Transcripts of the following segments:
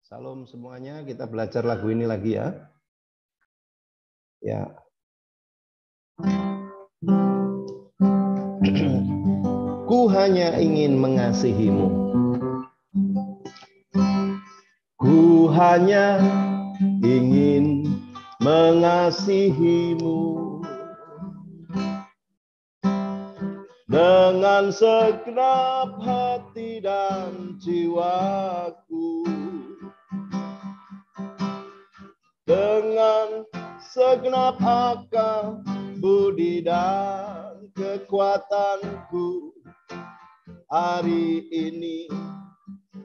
Salam semuanya, kita belajar lagu ini lagi ya. Ya. Ku hanya ingin mengasihimu. Ku hanya ingin mengasihimu dengan segenap hati dan jiwaku, dengan segenap akal, budi dan kekuatanku, hari ini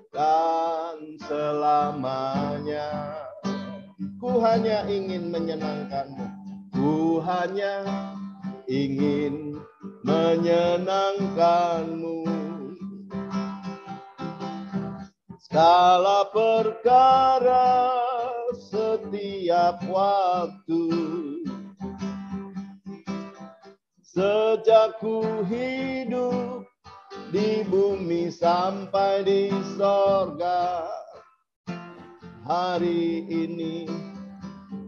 dan selamanya. Ku hanya ingin menyenangkanmu, ku hanya ingin menyenangkanmu. Segala perkara, setiap waktu, sejak ku hidup di bumi sampai di sorga, hari ini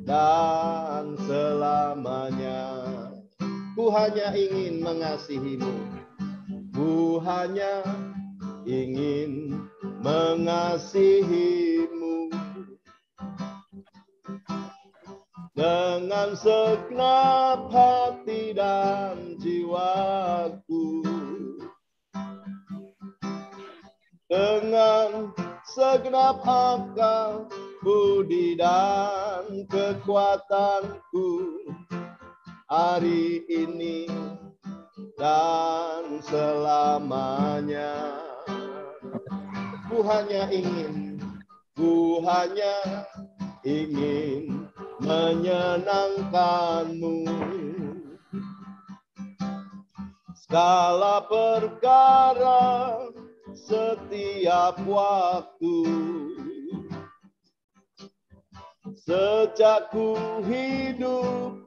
dan selamanya. Ku hanya ingin mengasihimu, ku hanya ingin mengasihimu dengan segenap hati dan jiwaku, dengan segenap akal, budi dan kekuatanku, hari ini dan selamanya. Ku hanya ingin menyenangkanmu. Segala perkara, setiap waktu, sejak ku hidup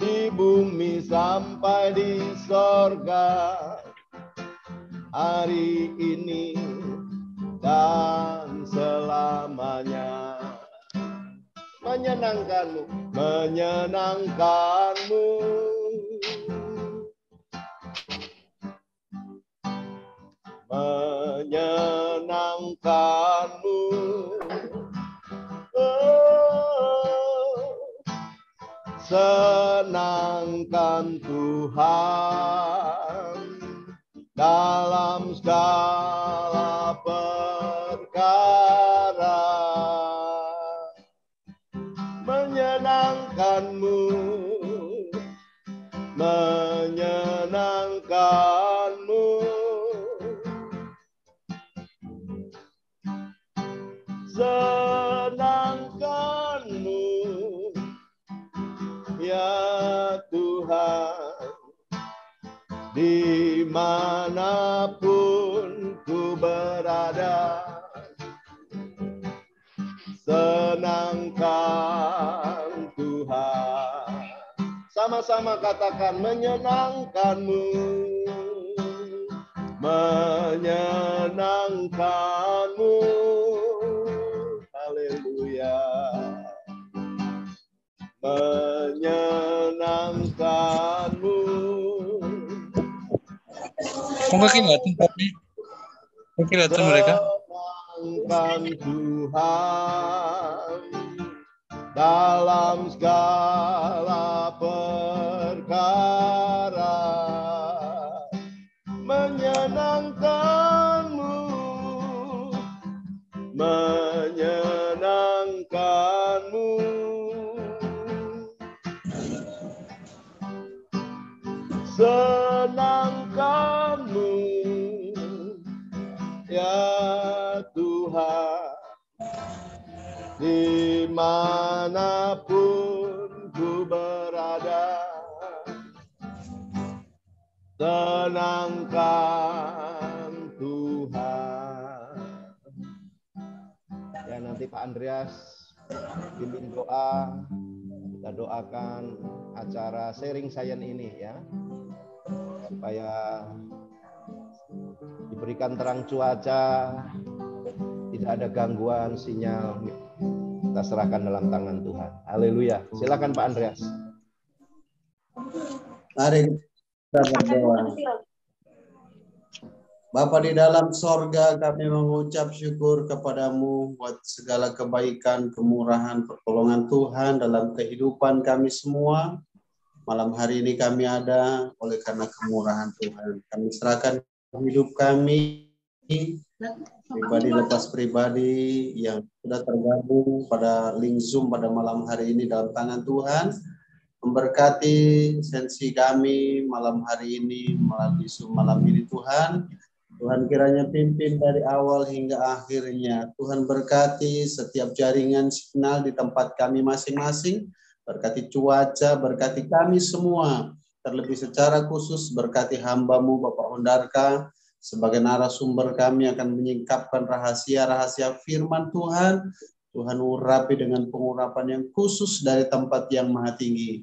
di bumi sampai di sorga, hari ini dan selamanya. Menyenangkanmu, menyenangkanmu, menyenangkanmu. Oh, senangkan Tuhan dalam segala perkara, menyenangkanmu, menyenangkanmu, senangkanmu, ya Tuhan, dimanapun ku berada, senangkan Tuhan. Sama-sama katakan, menyenangkanmu, menyenangkanmu. Haleluya. Menyenangkanmu. Mungkin kelihatan mereka. Senangkan Tuhan dalam segala perkara, menyenangkanmu, menyenangkanmu. Senangkanmu, ya Tuhan, dimanapun ku berada, senangkan Tuhan. Ya, nanti Pak Andreas bimbing doa, kita doakan acara sharing science ini ya, supaya diberikan terang cuaca, tidak ada gangguan sinyal, kita serahkan dalam tangan Tuhan. Haleluya. Silakan Pak Andreas. Mari kita berdoa. Bapa di dalam sorga, kami mengucap syukur kepadamu buat segala kebaikan, kemurahan, pertolongan Tuhan dalam kehidupan kami semua. Malam hari ini kami ada oleh karena kemurahan Tuhan. Kami serahkan hidup kami, pribadi lepas pribadi yang sudah tergabung pada link Zoom pada malam hari ini dalam tangan Tuhan. Memberkati sensi kami malam hari ini melalui Zoom malam ini Tuhan. Tuhan kiranya pimpin dari awal hingga akhirnya. Tuhan berkati setiap jaringan signal di tempat kami masing-masing. Berkati cuaca, berkati kami semua. Terlebih secara khusus berkati hamba-Mu Bapak Hondarka. Sebagai narasumber kami akan menyingkapkan rahasia-rahasia firman Tuhan. Tuhan urapi dengan pengurapan yang khusus dari tempat yang maha tinggi.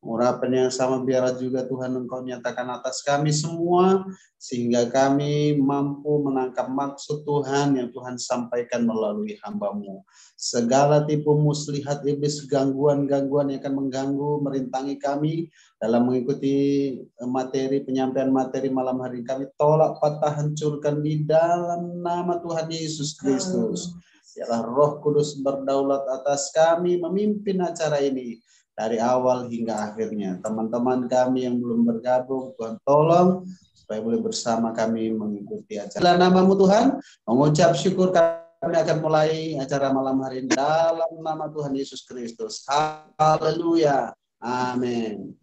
Urapan yang sama biarlah juga Tuhan Engkau nyatakan atas kami semua, sehingga kami mampu menangkap maksud Tuhan yang Tuhan sampaikan melalui hamba-Mu. Segala tipu muslihat iblis, gangguan-gangguan yang akan mengganggu, merintangi kami dalam mengikuti materi, penyampaian materi malam hari kami tolak, patah, hancurkan di dalam nama Tuhan Yesus Kristus. Biarlah Roh Kudus berdaulat atas kami, memimpin acara ini dari awal hingga akhirnya. Teman-teman kami yang belum bergabung, Tuhan tolong supaya boleh bersama kami mengikuti acara. Dalam nama-Mu Tuhan, mengucap syukur kami akan mulai acara malam hari ini dalam nama Tuhan Yesus Kristus. Haleluya. Amin.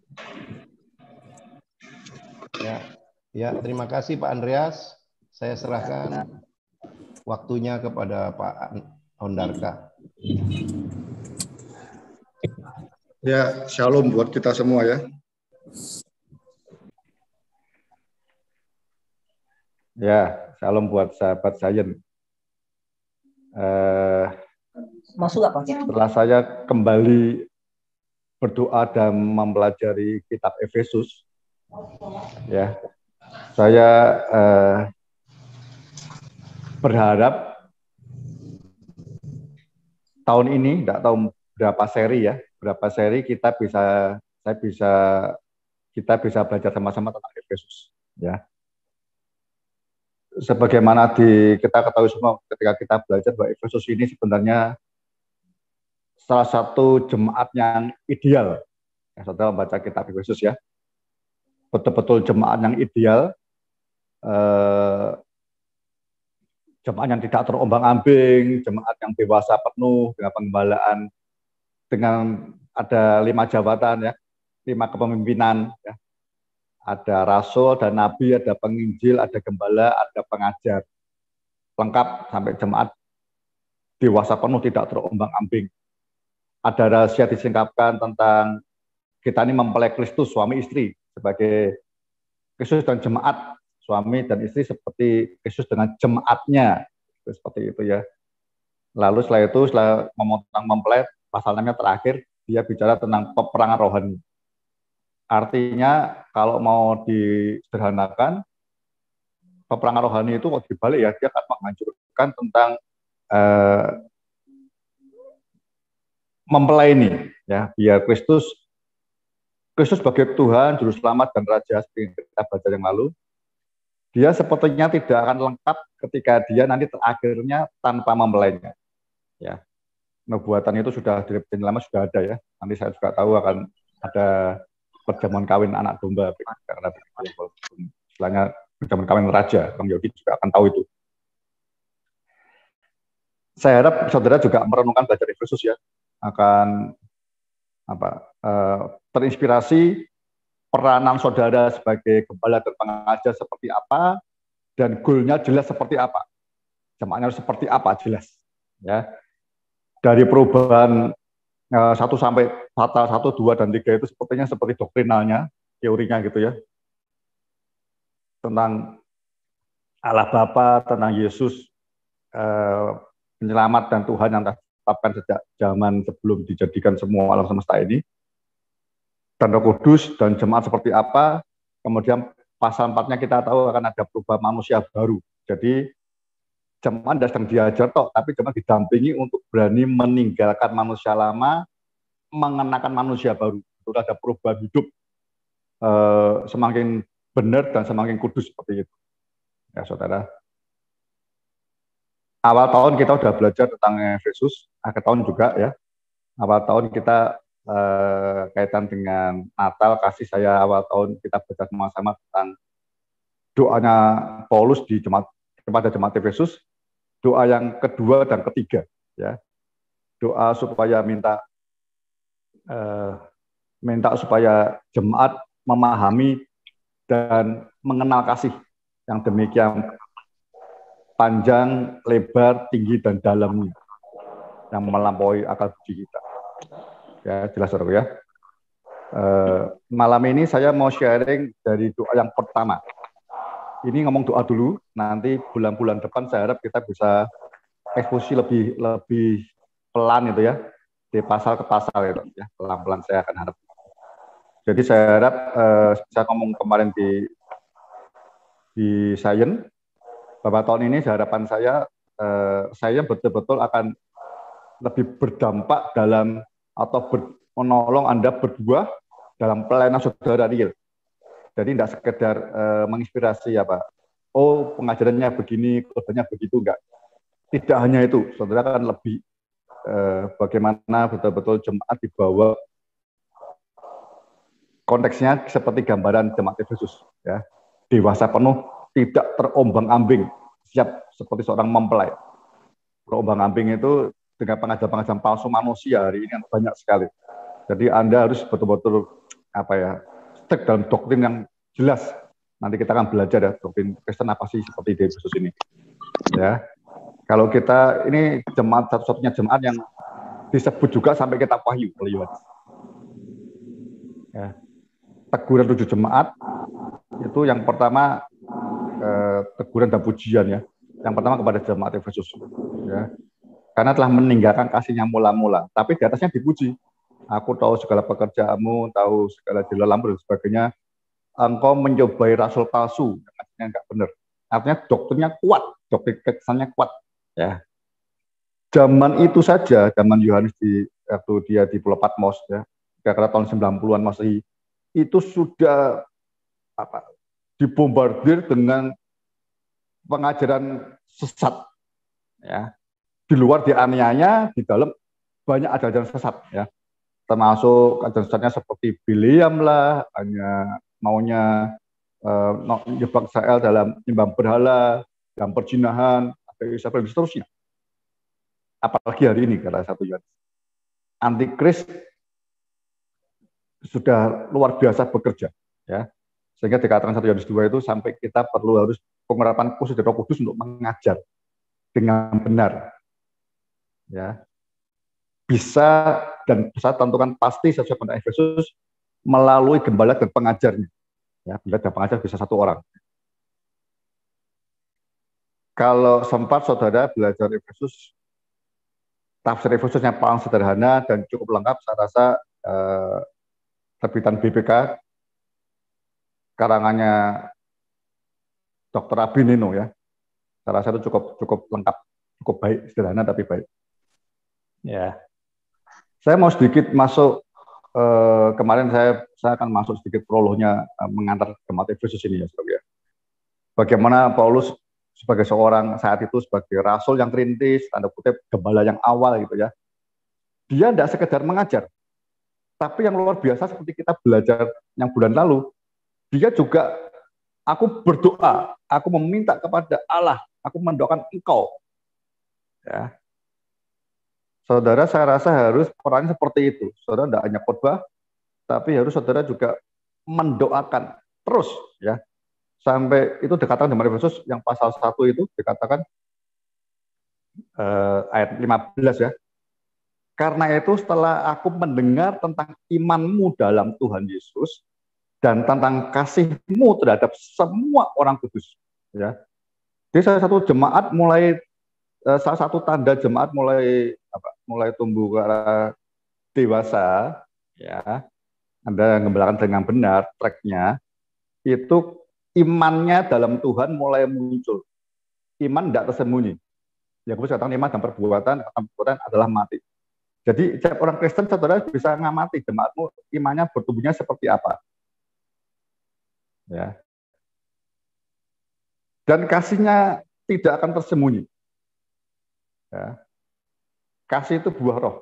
Ya, terima kasih Pak Andreas. Saya serahkan waktunya kepada Pak Hondarka. Ya, shalom buat kita semua ya. Ya, shalom buat sahabat Zion. Masuk apa? Setelah saya kembali berdoa dan mempelajari kitab Efesus, ya, saya berharap tahun ini, tidak tahu berapa seri kita bisa belajar sama-sama tentang Efesus, ya. Sebagaimana kita ketahui semua ketika kita belajar bahwa Efesus ini sebenarnya salah satu jemaat yang ideal. Ya, saudara membaca kitab Efesus ya, betul-betul jemaat yang ideal, jemaat yang tidak terombang-ambing, jemaat yang dewasa penuh dengan penggembalaan, dengan ada 5 jabatan ya, 5 kepemimpinan ya. Ada rasul, ada nabi, ada penginjil, ada gembala, ada pengajar. Lengkap sampai jemaat dewasa penuh tidak terombang-ambing. Ada rahasia disingkapkan tentang kita ini mempelai Kristus suami istri sebagai Kristus dan jemaat, suami dan istri seperti Kristus dengan jemaatnya. Seperti itu ya. Lalu setelah memotong mempelai, pasalnya terakhir dia bicara tentang peperangan rohani. Artinya kalau mau disederhanakan, peperangan rohani itu kalau dibalik ya, dia akan menghancurkan tentang mempelai ini ya, biar Kristus sebagai Tuhan, juru selamat dan raja seperti kita baca yang lalu, dia sepertinya tidak akan lengkap ketika dia nanti terakhirnya tanpa mempelainya. Ya, nubuatan itu sudah dari lama sudah ada ya. Nanti saya juga tahu akan ada perjamuan kawin anak domba karena istilahnya perjamuan kawin raja. Bang Yogi juga akan tahu itu. Saya harap saudara juga merenungkan belajar Efesus ya, akan terinspirasi peranan saudara sebagai gembala dan pengajar seperti apa, dan goalnya jelas seperti apa, jemaatnya seperti apa jelas ya. Dari perubahan 1 sampai pasal 1, 2, dan 3 itu sepertinya seperti doktrinalnya, teorinya gitu ya, tentang Allah Bapa, tentang Yesus penyelamat dan Tuhan yang ditetapkan sejak zaman sebelum dijadikan semua alam semesta ini, dan Roh Kudus dan jemaat seperti apa. Kemudian pasal 4-nya kita tahu akan ada perubahan manusia baru. Jadi jemaat tidak sedang diajar toh, tapi jemaat didampingi untuk berani meninggalkan manusia lama, mengenakan manusia baru. Itu ada perubahan hidup semakin benar dan semakin kudus seperti itu. Ya, saudara. Awal tahun kita sudah belajar tentang Efesus, akhir tahun juga ya. Awal tahun kita kaitan dengan Natal, kasih saya awal tahun kita belajar sama-sama tentang doanya Paulus di jemaat kepada jemaat Efesus, doa yang kedua dan ketiga, ya, doa supaya minta supaya jemaat memahami dan mengenal kasih yang demikian panjang, lebar, tinggi dan dalamnya, yang melampaui akal budi kita. Ya, jelas saudara ya. Malam ini saya mau sharing dari doa yang pertama. Ini ngomong doa dulu, nanti bulan-bulan depan saya harap kita bisa eksposisi lebih pelan itu ya, dari pasal ke pasal itu ya, pelan-pelan saya akan harap. Jadi saya harap saya ngomong kemarin di Sains, bahwa tahun ini harapan saya betul-betul akan lebih berdampak dalam atau menolong Anda berdua dalam pelayanan saudara real. Jadi tidak sekedar menginspirasi apa, oh pengajarannya begini, khotbahnya begitu, enggak. Tidak hanya itu, saudara kan lebih bagaimana betul-betul jemaat dibawa konteksnya seperti gambaran jemaat Efesus, ya, dewasa penuh, tidak terombang-ambing, siap seperti seorang mempelai. Terombang-ambing itu dengan pengajaran-pengajaran palsu manusia hari ini yang banyak sekali. Jadi Anda harus betul-betul stick dalam doktrin yang jelas. Nanti kita akan belajar ya doktrin Kristen apa sih seperti di Efesus ini. Ya, kalau kita ini jemaat satu-satunya jemaat yang disebut juga sampai kitab Wahyu oleh Yohanes. Ya. Teguran 7 jemaat itu yang pertama teguran dan pujian ya. Yang pertama kepada jemaat Efesus. Ya. Karena telah meninggalkan kasihnya mula-mula, tapi di atasnya dipuji. Aku tahu segala pekerjaanmu, tahu segala jelalammu dan sebagainya. Engkau mencobai rasul palsu, artinya enggak benar. Artinya doktrinnya kuat, doktrin kesannya kuat. Ya. Zaman itu saja, zaman Yohanes waktu dia di Pulau Patmos, ya, kira-kira tahun 90-an Masehi, itu sudah dibombardir dengan pengajaran sesat. Ya. Di luar dianiaya, di dalam banyak ajaran sesat. Ya. Termasuk ajaran sesatnya seperti Biliam lah, hanya maunya menjebak Israel dalam menyembah berhala, dalam perjinahan, dan seterusnya. Apalagi hari ini kata satu Yohanes, antikris sudah luar biasa bekerja, ya, sehingga dikatakan 1 Yohanes 2 itu sampai kita harus pengurapan khusus dari Roh Kudus untuk mengajar dengan benar, ya, bisa dan bisa tentukan pasti sesuai dengan Efesus melalui gembala dan pengajarnya, ya, gembala dan pengajar bisa 1 orang. Kalau sempat saudara belajar Efesus, tafsir Efesus yang paling sederhana dan cukup lengkap, saya rasa terbitan BPK karangannya Dr. Abinino, ya, saya rasa itu cukup lengkap, cukup baik, sederhana tapi baik. Ya, saya mau sedikit masuk kemarin saya akan masuk sedikit prolognya mengantar jemaat Efesus ini ya, saudara. Bagaimana Paulus sebagai seorang saat itu sebagai rasul yang perintis, tanda kutip gembala yang awal gitu ya. Dia tidak sekedar mengajar, tapi yang luar biasa seperti kita belajar yang bulan lalu, dia juga aku berdoa, aku meminta kepada Allah, aku mendoakan engkau. Ya. Saudara, saya rasa harus orangnya seperti itu. Saudara tidak hanya khotbah, tapi harus saudara juga mendoakan terus, ya. Sampai itu dikatakan dalam Efesus yang pasal 1 itu dikatakan ayat 15 ya. Karena itu setelah aku mendengar tentang imanmu dalam Tuhan Yesus dan tentang kasihmu terhadap semua orang kudus, ya. Jadi salah satu jemaat salah satu tanda jemaat mulai tumbuh ke arah dewasa, ya. Anda gembalakan dengan benar tracknya, itu imannya dalam Tuhan mulai muncul. Iman tidak tersembunyi. Yakobus katakan iman dan perbuatan adalah mati. Jadi setiap orang Kristen saudara bisa ngamati jemaatmu imannya bertumbuhnya seperti apa. Ya. Dan kasihnya tidak akan tersembunyi. Ya. Kasih itu buah roh.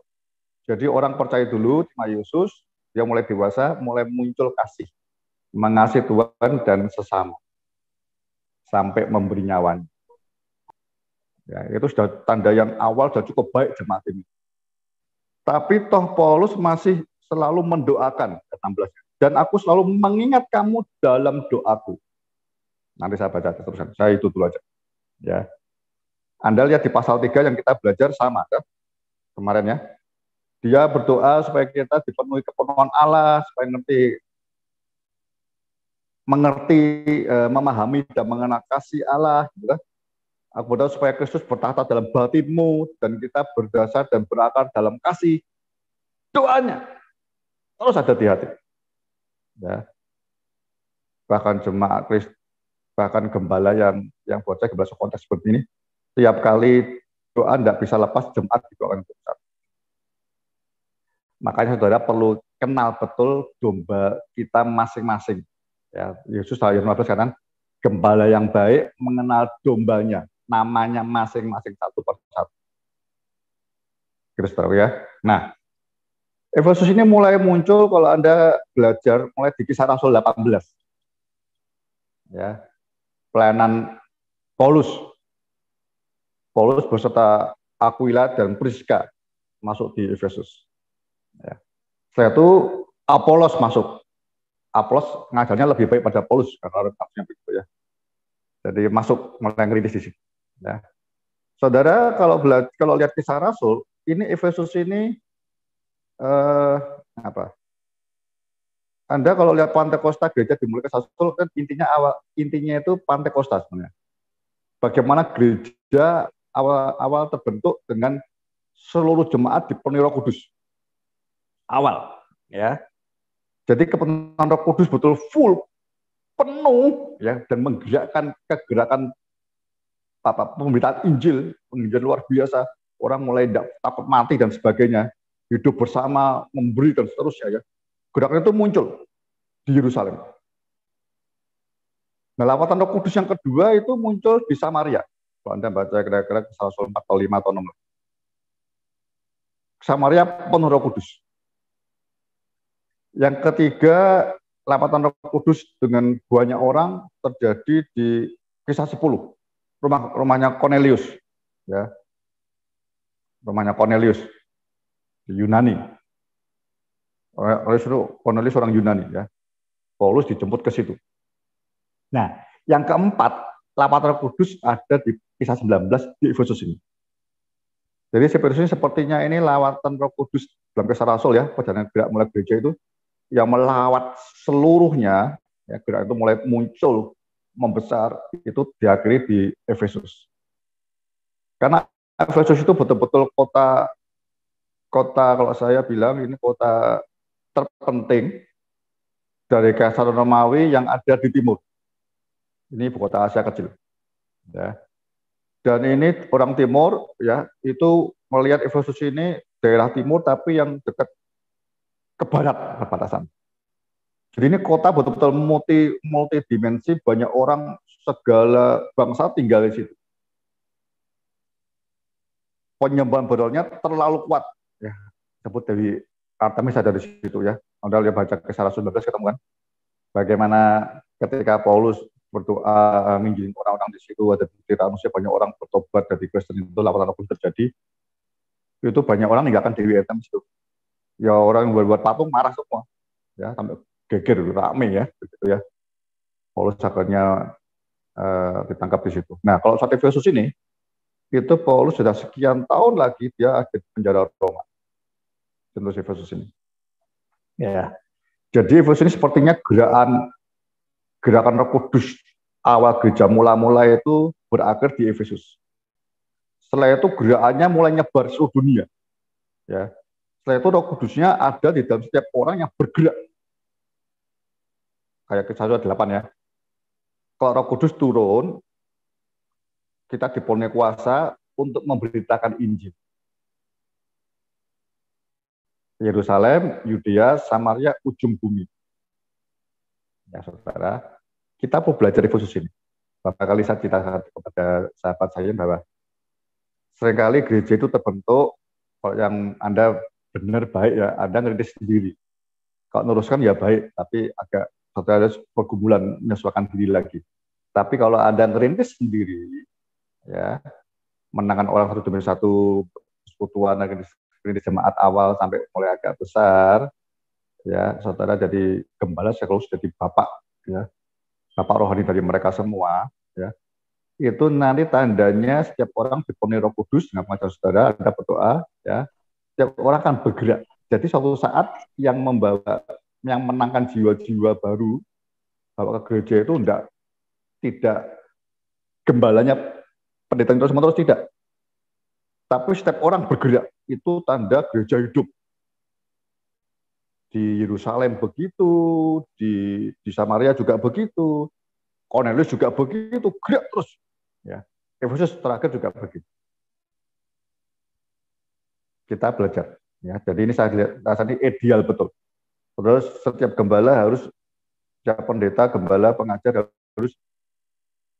Jadi orang percaya dulu sama Yesus, dia mulai dewasa, mulai muncul kasih. Mengasihi Tuhan dan sesama. Sampai memberi nyawanya. Ya, itu sudah tanda yang awal, sudah cukup baik jemaat ini. Tapi toh Paulus masih selalu mendoakan, 16. Dan aku selalu mengingat kamu dalam doaku. Nanti saya baca terusan, saya itu dulu aja. Ya. Anda lihat di pasal 3 yang kita belajar sama, kan? Kemarin ya. Dia berdoa supaya kita dipenuhi kepenuhan Allah, supaya mengerti, memahami dan mengenal kasih Allah. Gitu kan? Aku berdoa supaya Kristus bertahta dalam batinmu dan kita berdasar dan berakar dalam kasih. Doanya terus ada di hati. Ya. Bahkan jemaat Kristus, bahkan gembala yang buat saya gembala konteks seperti ini, tiap kali doa tidak bisa lepas jemaat didoakan besar. Makanya saudara perlu kenal betul domba kita masing-masing. Ya, Yesus ayat 15 katakan, gembala yang baik mengenal dombanya, namanya masing-masing satu persatu. Saudara ya. Nah, Efesus ini mulai muncul kalau Anda belajar mulai di Kisah Rasul 18. Ya. Pelayanan Paulus. Paulus beserta Aquila dan Priska masuk di Efesus. Ya. Setelah itu Apolos masuk. Apolos ngajarnya lebih baik pada Paulus karena redaksinya begitu ya. Jadi masuk mulai ngeritis di sini. Ya. Saudara kalau lihat Kisah Rasul, ini Efesus ini apa? Anda kalau lihat Pantekosta gereja dimulai Kisah Rasul kan intinya itu Pantekosta sebenarnya. Bagaimana gereja awal terbentuk dengan seluruh jemaat dipenuhi Roh Kudus. Awal, ya. Jadi kepenuhan Roh Kudus betul full, penuh, ya, dan menggerakkan kegerakan pemberitaan Injil luar biasa. Orang mulai takut mati dan sebagainya, hidup bersama, memberi dan seterusnya, ya. Gerakan itu muncul di Yerusalem. Nah, lawatan Roh Kudus yang kedua itu muncul di Samaria. Kalau Anda baca kira-kira Kisah Rasul 4 atau 5 atau 6. Samaria penuh Roh Kudus. Yang ketiga, lawatan Roh Kudus dengan banyak orang terjadi di Kisah 10. Rumahnya Cornelius, ya. Rumahnya Cornelius di Yunani. Cornelius orang Yunani, ya. Paulus dijemput ke situ. Nah, yang keempat, lawatan Roh Kudus ada di Kisah 19 di Efesus ini. Jadi Efesus ini sepertinya ini lawatan Roh Kudus dalam Kisah Rasul, ya, perjalanan gerak mulai gereja itu yang melawat seluruhnya, ya, gerak itu mulai muncul, membesar, itu diakhiri di Efesus. Karena Efesus itu betul-betul kota kalau saya bilang ini kota terpenting dari Kaisar Romawi yang ada di timur. Ini ibu kota Asia kecil. Ya. Dan ini orang timur, ya, itu melihat Efesus ini daerah timur tapi yang dekat ke barat perbatasan. Jadi ini kota betul-betul multidimensi, banyak orang segala bangsa tinggal di situ. Penyembahan berhalanya terlalu kuat, ya, sebut dari Artemis ada di situ, ya. Anda lihat baca Kisah Rasul 19 ketemu kan, bagaimana ketika Paulus berdoa mengizinkan orang-orang di situ, ada di Tiranus, banyak orang bertobat dari Kristen itu, lawatan Roh Kudus terjadi. Itu banyak orang meninggalkan Dewi Artemis itu. Ya orang yang buat patung marah semua, ya, sampai geger, rame, ya, begitu, ya. Paulus akhirnya ditangkap di situ. Nah, kalau saat Efesus ini, itu Paulus sudah sekian tahun lagi dia ada di penjara Roma. Tentu Efesus ini. Ya. Jadi Efesus ini sepertinya gerakan Roh Kudus awal gereja mula-mula itu berakhir di Efesus. Setelah itu gerakannya mulai nyebar seluruh dunia. Ya. Setelah itu Roh Kudusnya ada di dalam setiap orang yang bergerak. Kayak Kisah 8, ya. Kalau Roh Kudus turun, kita dipenuhi kuasa untuk memberitakan Injil. Yerusalem, Yudea, Samaria, ujung bumi. Ya saudara, kita perlu belajar di khusus ini. Beberapa kali saya cerita kepada sahabat saya bahwa seringkali gereja itu terbentuk, kalau yang Anda benar baik ya, Anda ngeritis sendiri. Kalau neruskan ya baik, tapi agak saudara harus pergumulan menyesuaikan diri lagi. Tapi kalau Anda ngerintis sendiri, ya menangkan orang satu demi satu, persekutuan, ngerintis jemaat awal sampai mulai agak besar, ya saudara jadi gembala sekaligus jadi bapak, ya bapak rohani dari mereka semua, ya itu nanti tandanya setiap orang dipenuhi Roh Kudus dengan pengajaran saudara, Anda berdoa, ya setiap orang akan bergerak. Jadi suatu saat yang menangkan jiwa-jiwa baru bawa ke gereja itu tidak gembalanya pendeta terus tidak, tapi setiap orang bergerak. Itu tanda gereja hidup. Di Yerusalem begitu, di Samaria juga begitu, Cornelius juga begitu, gerak terus. Ya, Efesus terakhir juga begitu. Kita belajar. Ya, jadi ini saya lihat rasanya ideal betul. Terus setiap gembala harus, setiap pendeta, gembala, pengajar harus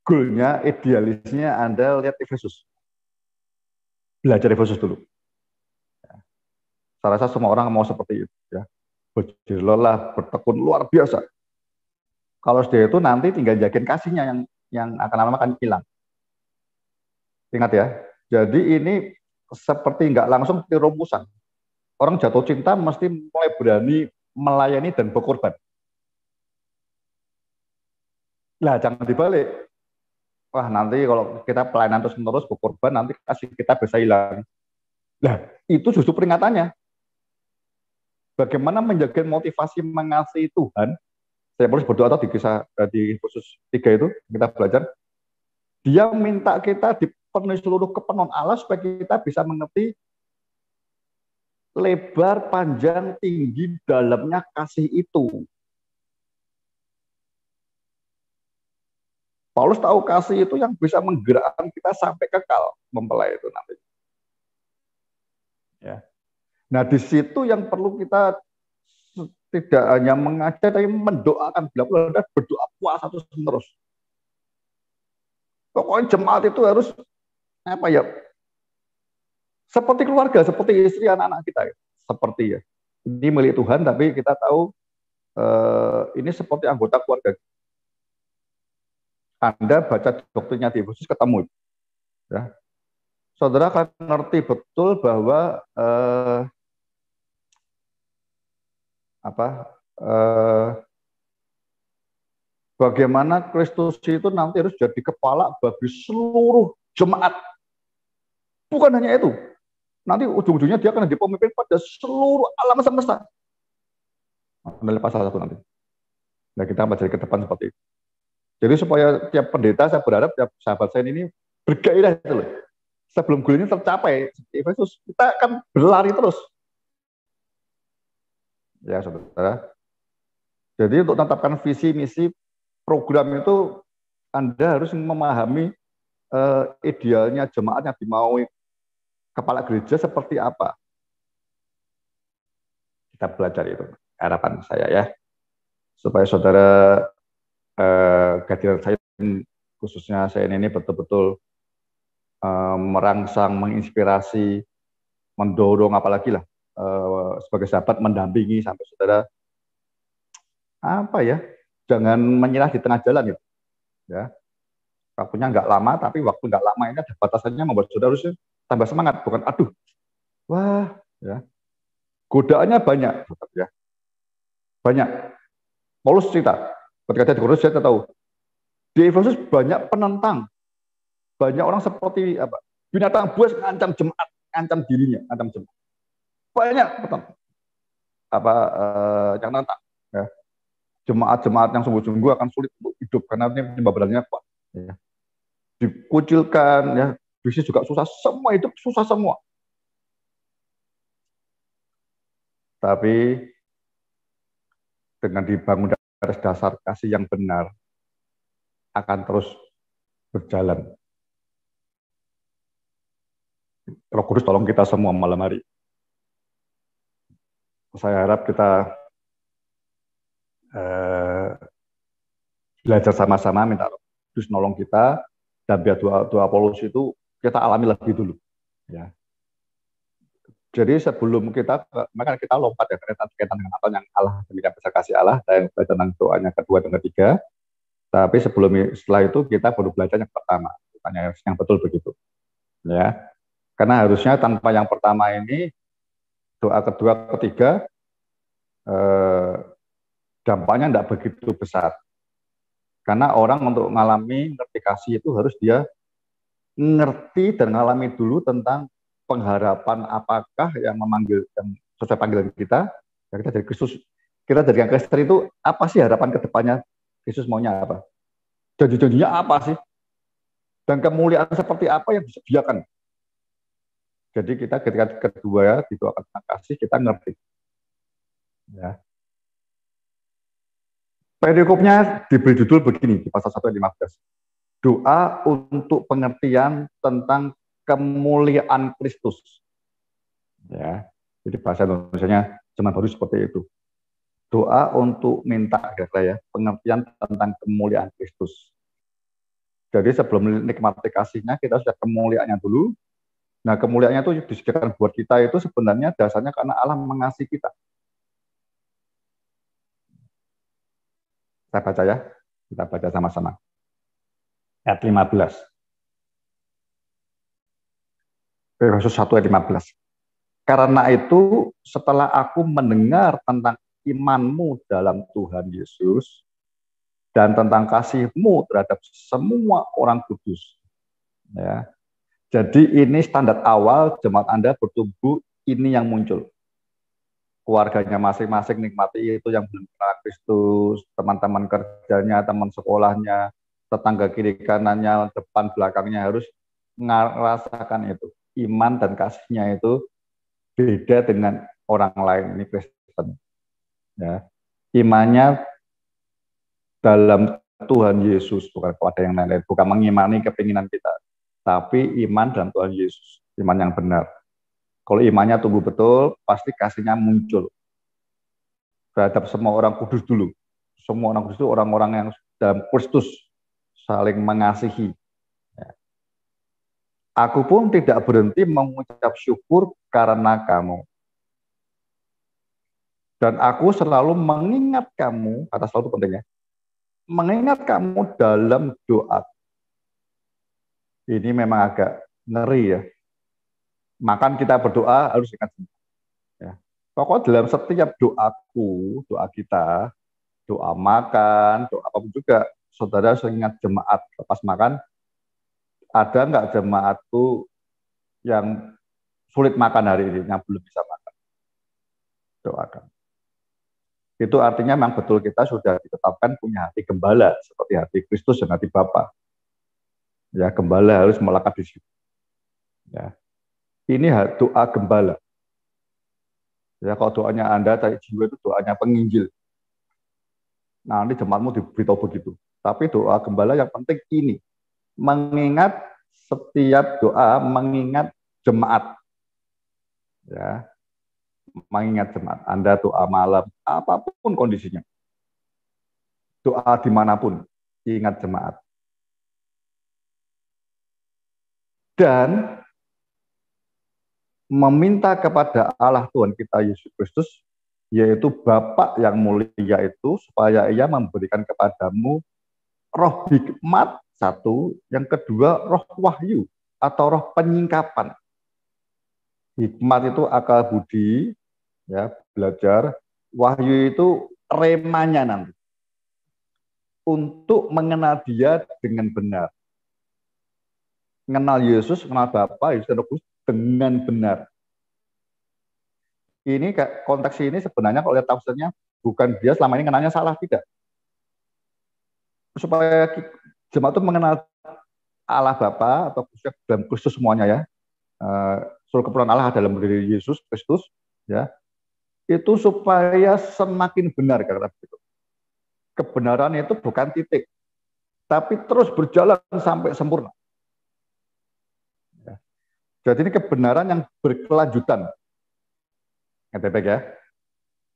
goalnya, idealisnya Anda lihat Efesus. Belajar Efesus dulu. Ya. Saya rasa semua orang mau seperti itu. Ya. Berlelah, bertekun luar biasa. Kalau dia itu nanti tinggal jagain kasihnya yang akan lama akan hilang. Ingat ya. Jadi ini seperti nggak langsung rumusan. Orang jatuh cinta mesti mulai berani melayani dan berkorban. Lah jangan dibalik. Wah nanti kalau kita pelayanan terus-menerus berkorban, nanti kasih kita bisa hilang. Lah itu justru peringatannya. Bagaimana menjaga motivasi mengasihi Tuhan? Saya harus berdoa atau di kisah di khusus 3 itu kita belajar. Dia minta kita dipenuhi seluruh kepenuhan Allah supaya kita bisa mengerti lebar, panjang, tinggi, dalamnya kasih itu. Paulus tahu kasih itu yang bisa menggerakkan kita sampai kekal mempelai itu nanti. Ya. Nah di situ yang perlu kita tidak hanya mengajar tapi mendoakan, bila Anda berdoa puasa terus. Pokoknya jemaat itu harus apa ya? Seperti keluarga, seperti istri anak-anak kita, seperti ya. Ini milik Tuhan, tapi kita tahu ini seperti anggota keluarga. Anda baca doktrinnya di Efesus ketemu, ya. Saudara akan ngerti betul bahwa bagaimana Kristus itu nanti harus jadi kepala bagi seluruh jemaat. Bukan hanya itu. Nanti ujung-ujungnya dia akan jadi pemimpin pada seluruh alam semesta. Dari pasal 1 nanti. Nah, kita baca ke depan seperti itu. Jadi supaya tiap pendeta, saya berharap tiap sahabat saya ini bergairah itu loh. Sebelum goal ini tercapai, Efesus, kita akan berlari terus. Ya, saudara. Jadi untuk menetapkan visi, misi, program itu Anda harus memahami idealnya jemaat yang dimaui kepala gereja seperti apa. Kita belajar itu, harapan saya ya. Supaya saudara kehadiran saya, khususnya saya ini betul-betul merangsang, menginspirasi, mendorong, apalagi lah sebagai sahabat mendampingi sampai saudara apa ya, jangan menyerah di tengah jalan gitu. Ya, waktunya nggak lama, tapi waktu nggak lama ini ada batasannya membuat saudara harus tambah semangat, bukan aduh, wah, ya, godaannya banyak, ya, banyak. Paulus cerita, ketika dia di Korintus saya tahu di Efesus banyak penentang, banyak orang seperti apa, binatang buas ngancam jemaat, ngancam dirinya, ngancam jemaat, banyak penentang, yang nantang, ya. Jemaat-jemaat yang sungguh-sungguh akan sulit untuk hidup karena ini penyebabnya kuat. Ya. Dikucilkan, ya, bisnis juga susah, semua hidup susah semua. Tapi dengan dibangun atas dasar kasih yang benar, akan terus berjalan. Roh Kudus tolong kita semua malam hari. Saya harap kita belajar sama-sama, minta Roh Kudus nolong kita, dan biar doa Paulus itu kita alami lebih dulu. Ya. Jadi sebelum kita lompat ya kaitan dengan apa yang Allah demikian besar kasih Allah, dan belajar tentang doanya kedua dan ketiga. Tapi setelah itu kita baru belajar yang pertama, bukannya yang betul begitu. Ya, karena harusnya tanpa yang pertama ini doa kedua ketiga dampaknya tidak begitu besar. Karena orang untuk mengalami ngerti kasih itu harus dia ngerti dan mengalami dulu tentang pengharapan apakah yang memanggil, yang sesuai panggilan kita. Ya, kita dari Kristus, kita dari yang Kristen itu apa sih harapan kedepannya? Kristus maunya apa? Janji-janjinya apa sih? Dan kemuliaan seperti apa yang disediakan? Jadi kita ketika kedua didoakan tentang kasih, kita ngerti. Ya. Perikopnya diberi judul begini di pasal 1 ayat 15. Doa untuk pengertian tentang kemuliaan Kristus. Ya, jadi bahasa Indonesianya cuma baru seperti itu. Doa untuk minta ya, pengertian tentang kemuliaan Kristus. Jadi sebelum menikmati kasihnya, kita sudah kemuliaannya dulu. Nah, kemuliaannya itu disediakan buat kita itu sebenarnya dasarnya karena Allah mengasihi kita. Saya baca ya, kita baca sama-sama. Ayat 15. Efesus 1 ayat 15. Karena itu setelah aku mendengar tentang imanmu dalam Tuhan Yesus dan tentang kasihmu terhadap semua orang kudus. Ya. Jadi ini standar awal jemaat Anda bertumbuh, ini yang muncul. Keluarganya masing-masing nikmati itu yang belum kenal Kristus, teman-teman kerjanya, teman sekolahnya, tetangga kiri kanannya, depan belakangnya harus merasakan itu. Iman dan kasihnya itu beda dengan orang lain, ini Kristen. Ya. Imannya dalam Tuhan Yesus, bukan kepada yang lain-lain, bukan mengimani kepinginan kita, tapi iman dalam Tuhan Yesus, iman yang benar. Kalau imannya tumbuh betul, pasti kasihnya muncul terhadap semua orang kudus dulu. Semua orang kudus itu orang-orang yang dalam Kristus saling mengasihi. Aku pun tidak berhenti mengucap syukur karena kamu. Dan aku selalu mengingat kamu, kata selalu pentingnya, mengingat kamu dalam doa. Ini memang agak ngeri ya. Makan kita berdoa harus ingat. Ya. Pokoknya dalam setiap doaku, doa kita, doa makan, doa apapun juga, saudara harus ingat jemaat. Lepas makan, ada nggak jemaatku yang sulit makan hari ini, yang belum bisa makan? Doakan. Itu artinya memang betul kita sudah ditetapkan punya hati gembala, seperti hati Kristus dan hati Bapa. Ya, gembala harus melekat di situ. Ya. Ini doa gembala. Ya, kalau doanya Anda cari jiwa itu doanya penginjil. Nah, ini jemaatmu diberitahu begitu. Tapi doa gembala yang penting ini, mengingat setiap doa, mengingat jemaat. Ya. Mengingat jemaat. Anda doa malam, apapun kondisinya. Doa dimanapun, ingat jemaat. Dan meminta kepada Allah Tuhan kita Yesus Kristus, yaitu Bapa yang mulia itu, supaya ia memberikan kepadamu roh hikmat, satu, yang kedua roh wahyu, atau roh penyingkapan. Hikmat itu akal budi, ya, belajar. Wahyu itu remanya nanti. Untuk mengenal dia dengan benar. Mengenal Yesus, mengenal Bapa, Yesus dengan benar. Ini konteks ini sebenarnya kalau lihat tafsirnya, bukan dia selama ini kenalnya salah, tidak. Supaya jemaat itu mengenal Allah Bapa atau dalam Kristus semuanya ya. Seluruh keperluan Allah dalam diri Yesus Kristus ya. Itu supaya semakin benar kata begitu. Kebenaran itu bukan titik, tapi terus berjalan sampai sempurna. Ya. Jadi ini kebenaran yang berkelanjutan. Ngetepek ya.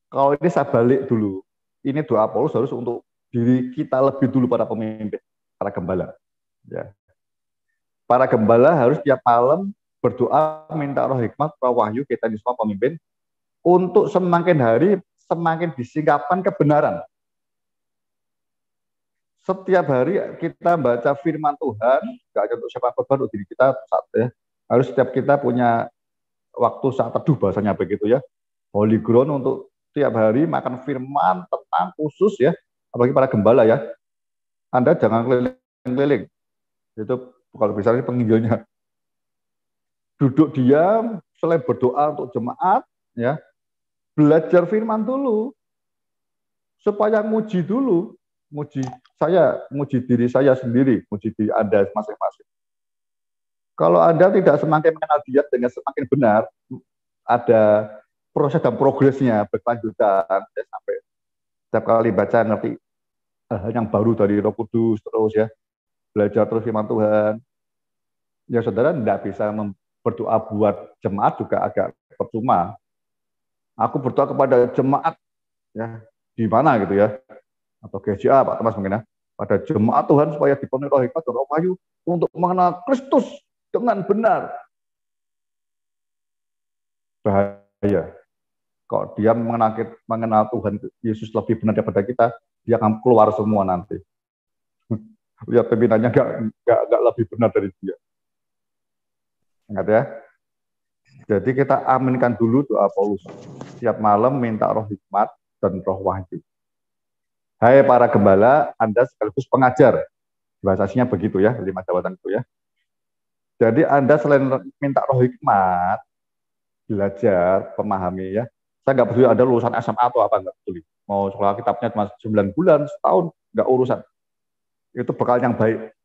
Kalau ini saya balik dulu, ini doa Paulus harus untuk diri kita lebih dulu para pemimpin, para gembala. Ya. Para gembala harus tiap malam berdoa minta roh hikmat, roh wahyu kita ini semua pemimpin untuk semakin hari semakin disingkapkan kebenaran. Setiap hari kita baca firman Tuhan, nggak hanya untuk siapa baru diri kita, ya. Harus setiap kita punya waktu saat teduh bahasanya begitu ya. Holy ground untuk tiap hari makan firman tentang khusus ya, apalagi para gembala ya. Anda jangan keliling-keliling. Itu kalau bisa penginjilnya. Duduk diam, selain berdoa untuk jemaat ya, belajar firman dulu. Supaya muji dulu, muji saya, muji diri saya sendiri, muji diri Anda masing-masing. Kalau Anda tidak semakin mengenal dia dengan semakin benar, ada proses dan progresnya berkelanjutan ya, sampai setiap kali baca ngerti hal yang baru dari Roh Kudus terus ya, belajar terus firman Tuhan. Ya saudara tidak bisa berdoa buat jemaat juga agak percuma. Aku berdoa kepada jemaat ya di mana gitu ya, atau GCA Pak Thomas mungkin ya, pada jemaat Tuhan supaya dipenuhi roh hikmat dan roh wahyu untuk mengenal Kristus dengan benar. Bahaya. Kok dia mengenal Tuhan Yesus lebih benar daripada kita, dia akan keluar semua nanti. Lihat pimpinannya nggak lebih benar dari dia. Ingat ya. Jadi kita aminkan dulu doa Paulus. Setiap malam minta roh hikmat dan roh wahyu. Hai para gembala, Anda sekaligus pengajar. Bahasanya begitu ya, 5 jabatan itu ya. Jadi Anda selain minta roh hikmat, belajar, pemahami ya. Saya nggak peduli ada lulusan SMA atau apa, nggak peduli. Mau sekolah kitabnya cuma 9 bulan, setahun, nggak urusan. Itu bekal yang baik.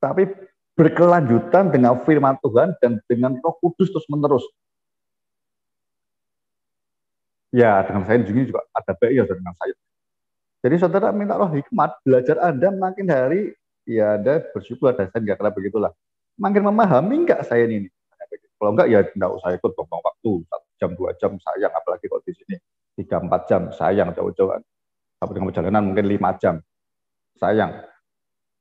Tapi berkelanjutan dengan firman Tuhan dan dengan Roh Kudus terus menerus. Ya, dengan saya juga ada baik ya dengan saya. Jadi saudara minta roh hikmat, belajar Anda makin hari, ya Anda bersyukur, dan saya nggak kena begitulah. Makin memahami nggak saya ini? Kalau enggak ya nggak usah ikut buang waktu 1 jam 2 jam sayang, apalagi kalau di sini 3-4 jam sayang jauh-jauhan. Tapi dengan perjalanan mungkin 5 jam sayang.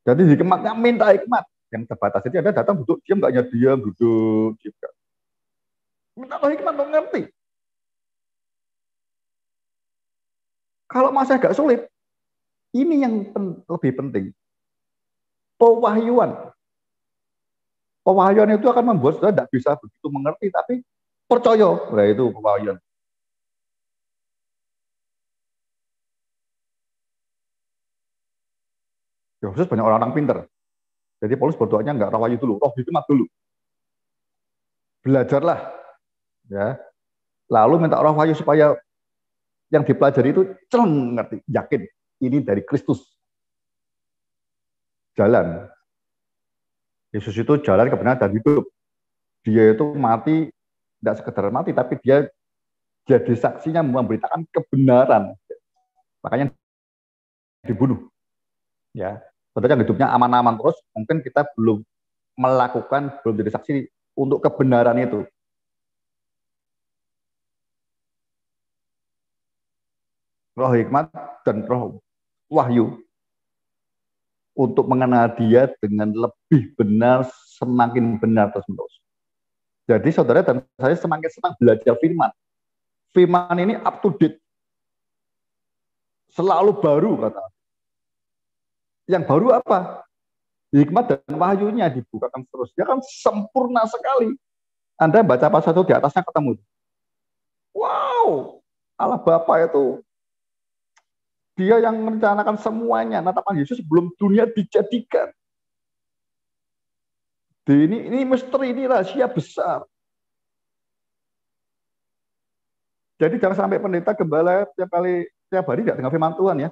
Jadi hikmatnya minta hikmat yang terbatas. Jadi Anda datang duduk diam, nggak hanya diam duduk juga. Minta roh hikmat mengerti. Kalau masih agak sulit, ini yang lebih penting. Pewahyuan. Pewahyuan itu akan membuat saudara tidak bisa begitu mengerti, tapi percaya. Nah itu pewahyuan. Ya, khusus banyak orang-orang pinter. Jadi Paulus berdoanya nggak roh wahyu dulu, roh hikmat dulu. Belajarlah. Ya. Lalu minta roh wahyu supaya yang dipelajari itu celeng ngerti, yakin ini dari Kristus. Jalan. Yesus itu jalan kebenaran dan hidup. Dia itu mati, tidak sekedar mati, tapi dia jadi saksinya memberitakan kebenaran. Makanya dibunuh. Ya, saudara yang hidupnya aman-aman terus, mungkin kita belum melakukan, belum jadi saksi untuk kebenaran itu. Roh hikmat dan roh wahyu untuk mengenal dia dengan lebih benar, semakin benar terus-menerus. Jadi saudara dan saya semakin senang belajar firman. Firman ini up to date. Selalu baru kata. Yang baru apa? Hikmat dan wahyunya dibukakan terus. Dia kan sempurna sekali. Anda baca pasal 1 di atasnya ketemu. Wow, Allah Bapa itu dia yang merencanakan semuanya. Natapan Yesus sebelum dunia dijadikan. Ini misteri, ini rahasia besar. Jadi jangan sampai pendeta gembala tiap hari tidak dengar firman Tuhan ya.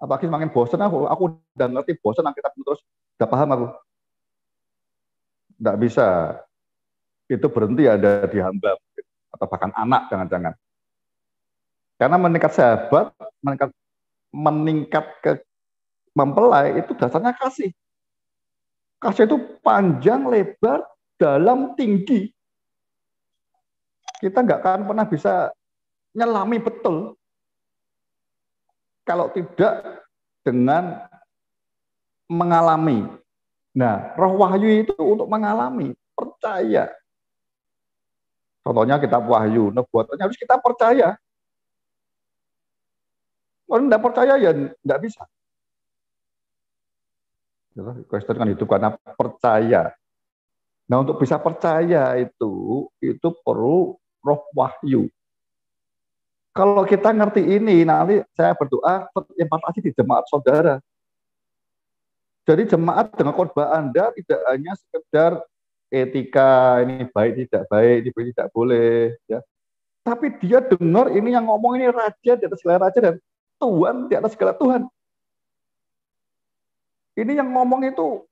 Apalagi semakin bosan, aku udah ngerti bosan kita terus udah paham aku. Tidak bisa. Itu berhenti ada di hamba atau bahkan anak jangan-jangan. Karena meningkat sahabat, meningkat ke mempelai itu dasarnya kasih. Kasih itu panjang, lebar, dalam, tinggi. Kita nggak akan pernah bisa nyelami betul kalau tidak dengan mengalami. Nah, roh wahyu itu untuk mengalami, percaya. Contohnya kitab Wahyu, nubuatannya harus kita percaya. Kalau tidak percaya ya tidak bisa. Kristen kan hidup karena percaya. Nah, untuk bisa percaya itu perlu roh wahyu. Kalau kita ngerti ini, nanti saya berdoa impartasi di jemaat saudara. Jadi jemaat dengan khotbah Anda tidak hanya sekedar etika, ini baik tidak baik, ini baik tidak boleh, ya. Tapi dia dengar ini yang ngomong ini raja di atas segala raja dan Tuhan di atas segala Tuhan. Ini yang ngomong itu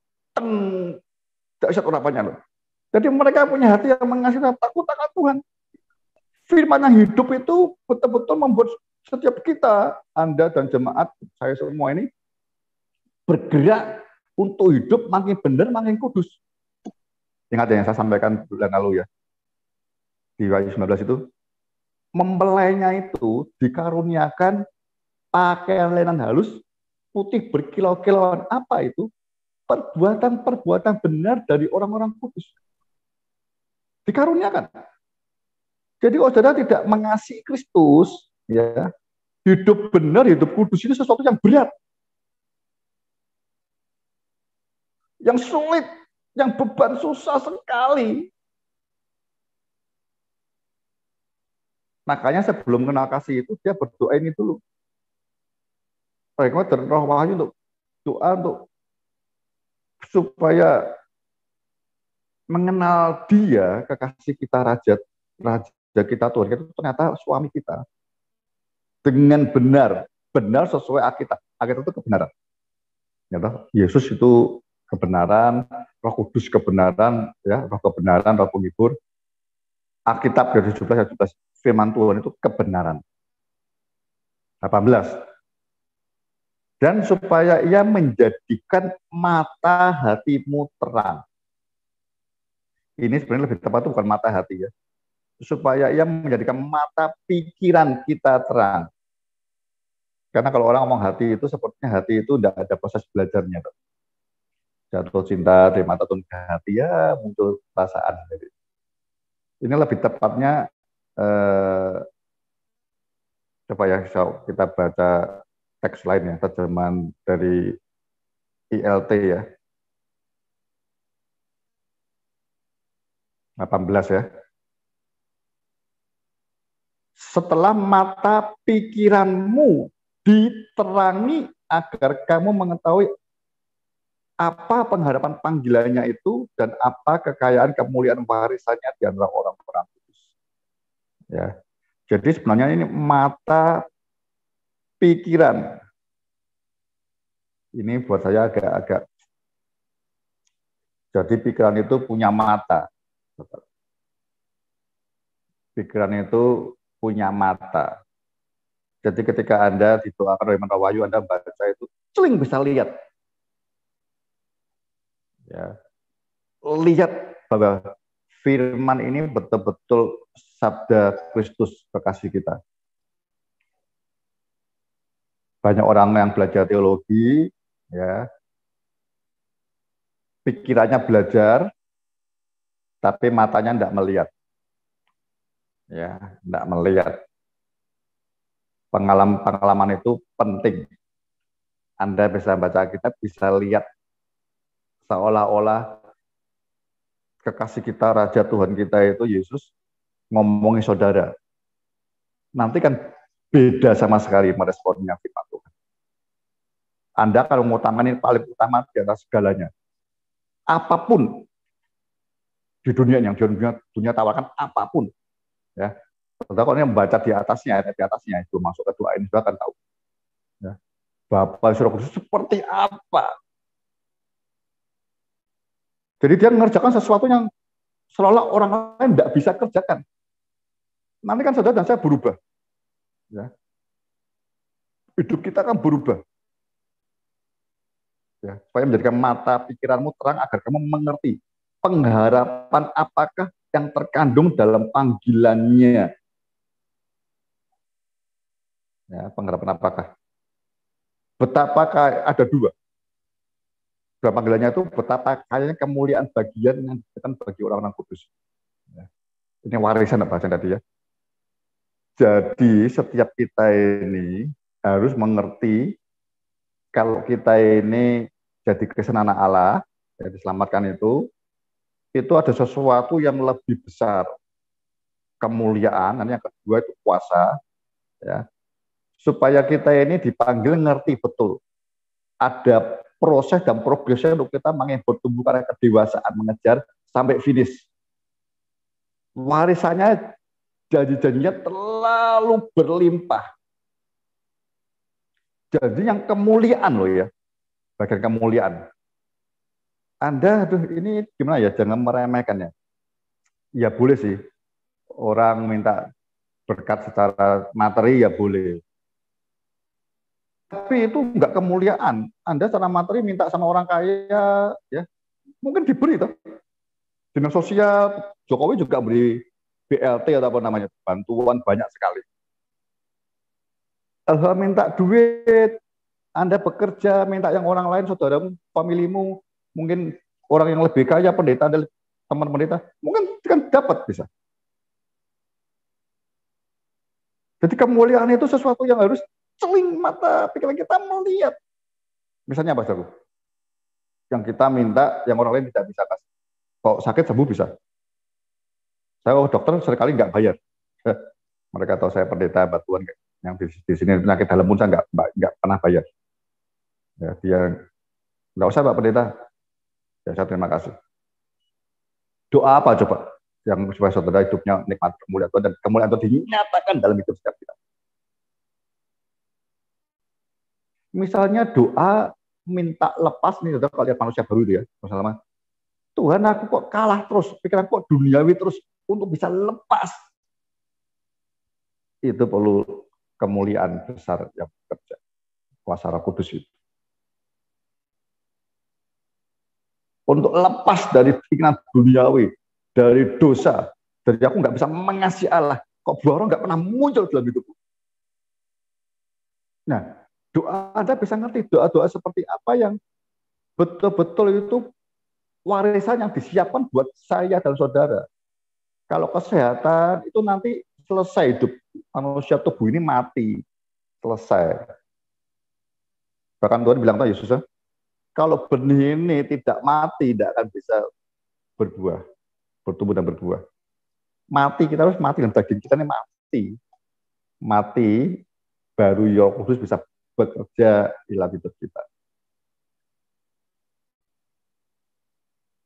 tidak bisa urapannya loh. Jadi mereka punya hati yang mengasihi dan takut akan Tuhan. Firman yang hidup itu betul-betul membuat setiap kita, Anda dan jemaat, saya semua ini, bergerak untuk hidup makin benar, makin kudus. Ingat yang saya sampaikan bulan lalu ya. Di Wahyu 19 itu, mempelainya itu dikaruniakan pakaian lenan halus, putih berkilau-kilauan. Apa itu? Perbuatan-perbuatan benar dari orang-orang kudus. Dikaruniakan. Jadi saudara tidak mengasihi Kristus, ya, hidup benar, hidup kudus itu sesuatu yang berat, yang sulit, yang beban susah sekali. Makanya sebelum kenal kasih itu dia berdoa ini dulu. Baiklah dari roh wahyu untuk doa untuk supaya mengenal dia, kekasih kita, raja kita, Tuhan kita, ternyata suami kita dengan benar sesuai Alkitab. Alkitab itu kebenaran. Yesus itu kebenaran, Roh Kudus kebenaran, ya, Roh kebenaran, Roh penghibur. Alkitab dari 17 firman Tuhan itu kebenaran. 18. Dan supaya ia menjadikan mata hatimu terang. Ini sebenarnya lebih tepat itu bukan mata hati ya. Supaya ia menjadikan mata pikiran kita terang. Karena kalau orang ngomong hati itu sepertinya hati itu tidak ada proses belajarnya. Jatuh cinta dari mata turun ke hati ya muncul perasaan. Ini lebih tepatnya coba ya kita baca teks lain ya, terjemahan dari ILT ya. 18 ya. Setelah mata pikiranmu diterangi agar kamu mengetahui apa pengharapan panggilannya itu dan apa kekayaan kemuliaan warisannya di antara orang-orang kudus. Ya. Jadi sebenarnya ini mata pikiran. Ini buat saya agak jadi pikiran itu punya mata. Pikiran itu punya mata. Jadi ketika Anda didoakan oleh Roh Wahyu, Anda baca itu, celing bisa lihat. Ya. Lihat bahwa firman ini betul-betul sabda Kristus kekasih kita. Banyak orang yang belajar teologi, ya, pikirannya belajar, tapi matanya tidak melihat. Ya, tidak melihat. Pengalaman itu penting. Anda bisa baca kitab, bisa lihat seolah-olah kekasih kita, Raja Tuhan kita itu Yesus ngomongin saudara. Nanti kan beda sama sekali meresponnya firman Tuhan. Anda kalau mengutamakan ini paling utama di atas segalanya. Apapun di dunia yang dunia tawarkan apapun, ya. Kalau yang membaca di atasnya itu masuk ke doa ini sudah akan tahu. Ya. Bapa Surga Kudus seperti apa? Jadi dia mengerjakan sesuatu yang seolah orang lain tidak bisa kerjakan. Nanti kan saudara dan saya berubah. Ya. Hidup kita kan berubah. Ya, supaya menjadikan mata pikiranmu terang agar kamu mengerti pengharapan apakah yang terkandung dalam panggilannya. Ya, pengharapan apakah? Betapakah ada dua panggilannya itu, betapa kayanya kemuliaan bagian yang diberikan bagi orang-orang kudus. Ya. Ini warisan bahasa tadi ya. Jadi setiap kita ini harus mengerti kalau kita ini jadi Kristen anak Allah, ya, diselamatkan itu ada sesuatu yang lebih besar. Kemuliaan, dan yang kedua itu kuasa, ya. Supaya kita ini dipanggil ngerti betul. Ada proses dan progresnya untuk kita bertumbuh karena kedewasaan, mengejar sampai finish. Warisannya, janji-janjinya terlalu berlimpah. Jadi yang kemuliaan loh ya, bagian kemuliaan. Anda, ini gimana ya, jangan meremehkannya. Ya boleh sih, orang minta berkat secara materi ya boleh. Tapi itu enggak kemuliaan. Anda secara materi minta sama orang kaya, ya mungkin diberi toh. Dinas sosial, Jokowi juga beri BLT atau apa namanya, bantuan banyak sekali. Minta duit, Anda bekerja, minta yang orang lain, saudaramu, familimu, mungkin orang yang lebih kaya, pendeta, teman pendeta, mungkin kan dapat bisa. Jadi kemuliaan itu sesuatu yang harus celing mata pikiran kita melihat. Misalnya apa, saudaraku? Yang kita minta, yang orang lain tidak bisa kasih. Kalau sakit sembuh bisa. Saya dokter seringkali nggak bayar. Mereka tahu saya pendeta batuan yang di sini penyakit dalam pun saya nggak pernah bayar. Ya, dia nggak usah Pak Pendeta. Ya, saya terima kasih. Doa apa coba yang supaya saudara hidupnya nikmat kemuliaan Tuhan dan kemuliaan Tuhan dinyatakan dalam hidup setiap kita. Misalnya doa minta lepas nih, saudara, kalau lihat manusia baru itu ya, masalah Tuhan aku kok kalah terus, pikiranku kok duniawi terus, untuk bisa lepas. Itu perlu kemuliaan besar yang bekerja. Kuasa Roh Kudus itu. Untuk lepas dari pikiran duniawi, dari dosa, dari aku nggak bisa mengasihi Allah, kok buah roh nggak pernah muncul dalam hidupku. Nah, doa Anda bisa ngerti doa-doa seperti apa yang betul-betul itu warisan yang disiapkan buat saya dan saudara. Kalau kesehatan itu nanti selesai hidup manusia, tubuh ini mati, selesai. Bahkan Tuhan bilang tuh Yesus, kalau benih ini tidak mati, tidak akan bisa berbuah, bertumbuh dan berbuah. Mati, kita harus mati, dan daging kita ini mati. Mati, baru Roh Kudus bisa bekerja di dalam hidup kita.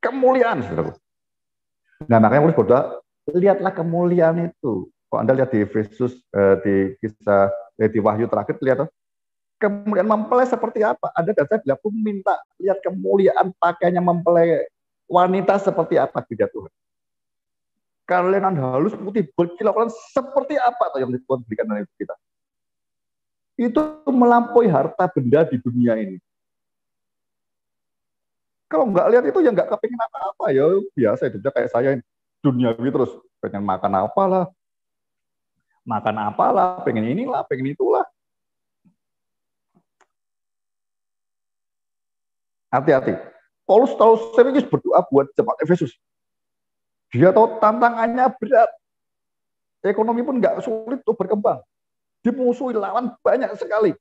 Kemuliaan, saudara. Nah, makanya harus berdoa, lihatlah kemuliaan itu. Kalau Anda lihat di Efesus, di kisah, di Wahyu terakhir, lihat kemuliaan mempelai seperti apa. Ada dan saya bilang, aku minta lihat kemuliaan pakaiannya mempelai wanita seperti apa tidak Tuhan. Kalian halus putih berkilau-kilauan seperti apa yang Tuhan berikan dalam hidup kita. Itu melampaui harta benda di dunia ini. Kalau nggak lihat itu ya nggak kepingin apa-apa ya, biasa hidupnya kayak saya duniawi terus, pengen makan apalah, pengen inilah, pengen itulah. Hati-hati. Paulus tahu serius berdoa buat jemaat Efesus. Dia tahu tantangannya berat. Ekonomi pun nggak sulit untuk berkembang. Dimusuhi lawan banyak sekali.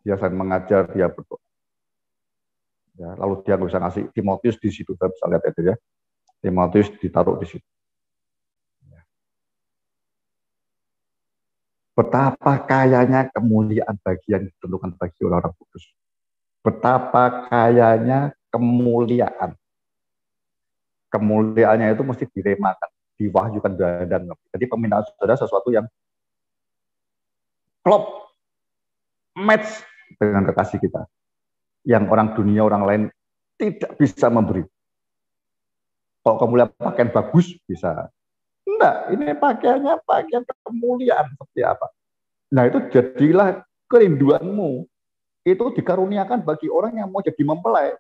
Dia selain mengajar, dia berdoa. Ya, lalu dia nggak bisa ngasih Timotius di situ, kita bisa lihat itu ya. Timotius ditaruh di situ. Ya. Betapa kayanya kemuliaan bagian ditentukan bagi orang-orang kudus. Betapa kayanya kemuliaan. Kemuliaannya itu mesti diremakan, diwahyukan dan jadi permintaan saudara sesuatu yang klop, match dengan kekasih kita. Yang orang dunia, orang lain tidak bisa memberi. Kalau kemuliaan pakaian bagus, bisa. Enggak, ini pakaiannya pakaian kemuliaan seperti apa. Nah itu jadilah kerinduanmu. itu dikaruniakan bagi orang yang mau jadi mempelai.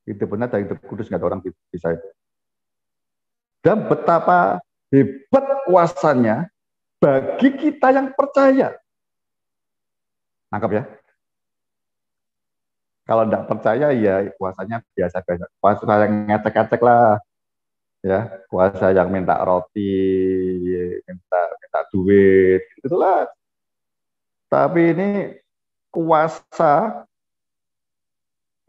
Itu benar dari Hidup Kudus, nggak ada orang bisa itu. Dan betapa hebat kuasanya bagi kita yang percaya. Nangkap ya? Kalau tidak percaya ya kuasanya biasa-biasa. Kuasa yang ngecek-ngecek lah. Ya, kuasa yang minta roti, minta duit, itulah. Tapi ini kuasa,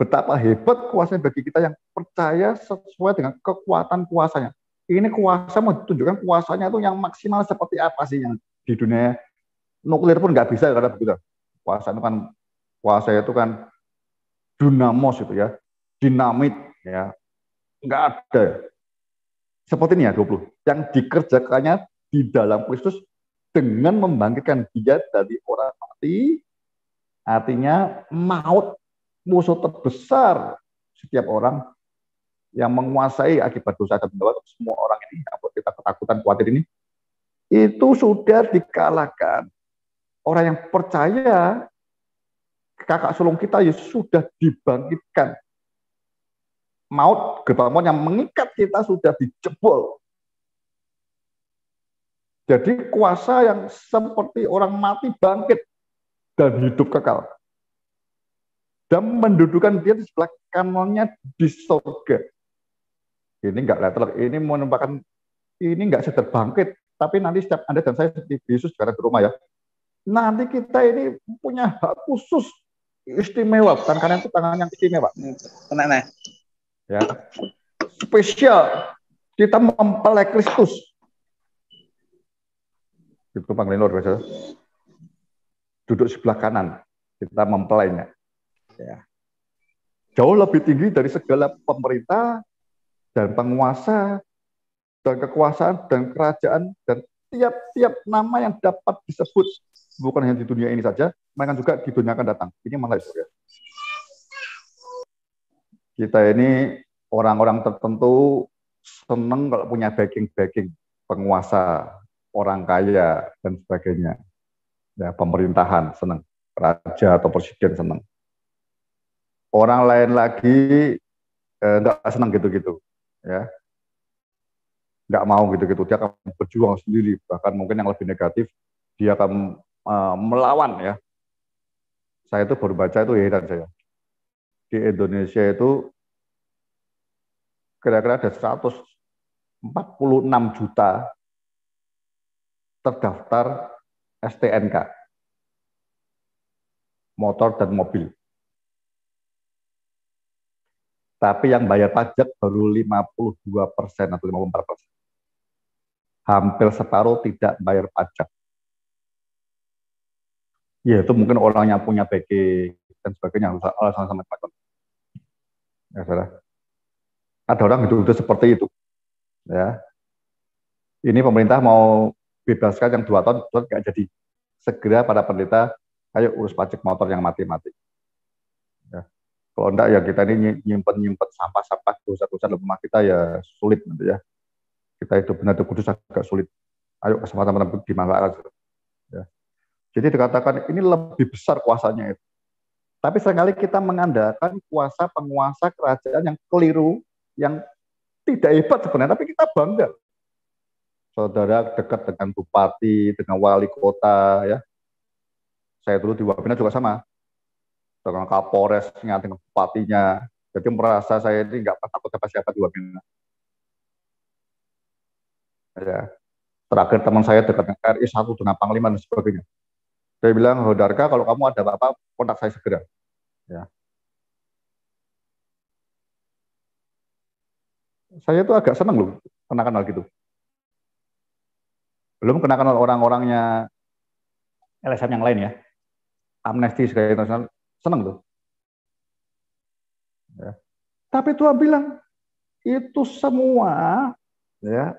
betapa hebat kuasanya bagi kita yang percaya sesuai dengan kekuatan kuasanya. Ini kuasa mau ditunjukkan kuasanya itu yang maksimal seperti apa sih yang di dunia nuklir pun nggak bisa karena begitu. Kuasa itu kan, kuasa itu kan dinamos itu ya, dinamit ya, nggak ada. Seperti ini ya 20, yang dikerjakannya di dalam Kristus dengan membangkitkan dia dari orang mati, artinya maut, musuh terbesar setiap orang yang menguasai akibat dosa dan dosa semua orang ini, apa kita ketakutan khawatir ini, itu sudah dikalahkan. Orang yang percaya, kakak sulung kita Yesus sudah dibangkitkan. Maut, gerbang maut yang mengikat kita sudah dijebol. Jadi kuasa yang seperti orang mati bangkit dan hidup kekal. Dan mendudukan dia di sebelah kanannya di surga. Ini enggak letter, ini merupakan, ini enggak sekedar bangkit, tapi nanti setiap Anda dan saya seperti Yesus sekarang di rumah ya. Nanti kita ini punya hak khusus istimewa, bukan karena itu tangan yang istimewa. Nah. Ya, spesial kita mempelai Kristus. Itu panggilan luar biasa. Duduk sebelah kanan, kita mempelainya. Ya. Jauh lebih tinggi dari segala pemerintah dan penguasa dan kekuasaan dan kerajaan dan tiap-tiap nama yang dapat disebut, bukan hanya di dunia ini saja, melainkan juga di dunia akan datang. Ini malah itu ya. Kita ini orang-orang tertentu senang kalau punya backing penguasa, orang kaya dan sebagainya. Ya, pemerintahan senang, raja atau presiden senang. Orang lain lagi nggak senang gitu-gitu, ya, nggak mau gitu-gitu. Dia akan berjuang sendiri, bahkan mungkin yang lebih negatif, dia akan melawan ya. Saya itu baru baca itu heran saya. Di Indonesia itu kira-kira ada 146 juta terdaftar STNK, motor dan mobil. Tapi yang bayar pajak baru 52% atau 54%. Hampir separuh tidak bayar pajak. Ya itu mungkin orang yang punya backing dan sebagainya, alasan sama macam. Ya saudara. Ada orang hidup seperti itu. Ya. Ini pemerintah mau bebaskan yang 2 tahun, nggak jadi. Segera para pendeta, ayo urus pajak motor yang mati-mati. Ya. Kalau enggak ya kita ini nyimpen sampah-sampah dosa-dosa dalam rumah kita ya sulit nanti ya. Kita itu benar-benar kudus agak sulit. Ayo kesempatan dimanfaatkan. Ya. Jadi dikatakan ini lebih besar kuasanya itu. Tapi seringkali kita mengandalkan kuasa penguasa kerajaan yang keliru, yang tidak hebat sebenarnya, tapi kita bangga. Saudara dekat dengan bupati, dengan wali kota, ya. Saya dulu di Wabena juga sama, dengan Kapolresnya, dengan bupatinya. Jadi merasa saya ini nggak takut siapa di Wabena. Ya. Terakhir teman saya dekat dengan RI 1 dengan Panglima dan sebagainya. Saya bilang, Hodarka, kalau kamu ada apa-apa, kontak saya segera. Ya. Saya tuh agak senang loh, kenal gitu. Belum kenal orang-orangnya LSM yang lain ya. Amnesty segala internasional, senang tuh. Ya. Tapi Tuhan bilang, itu semua ya,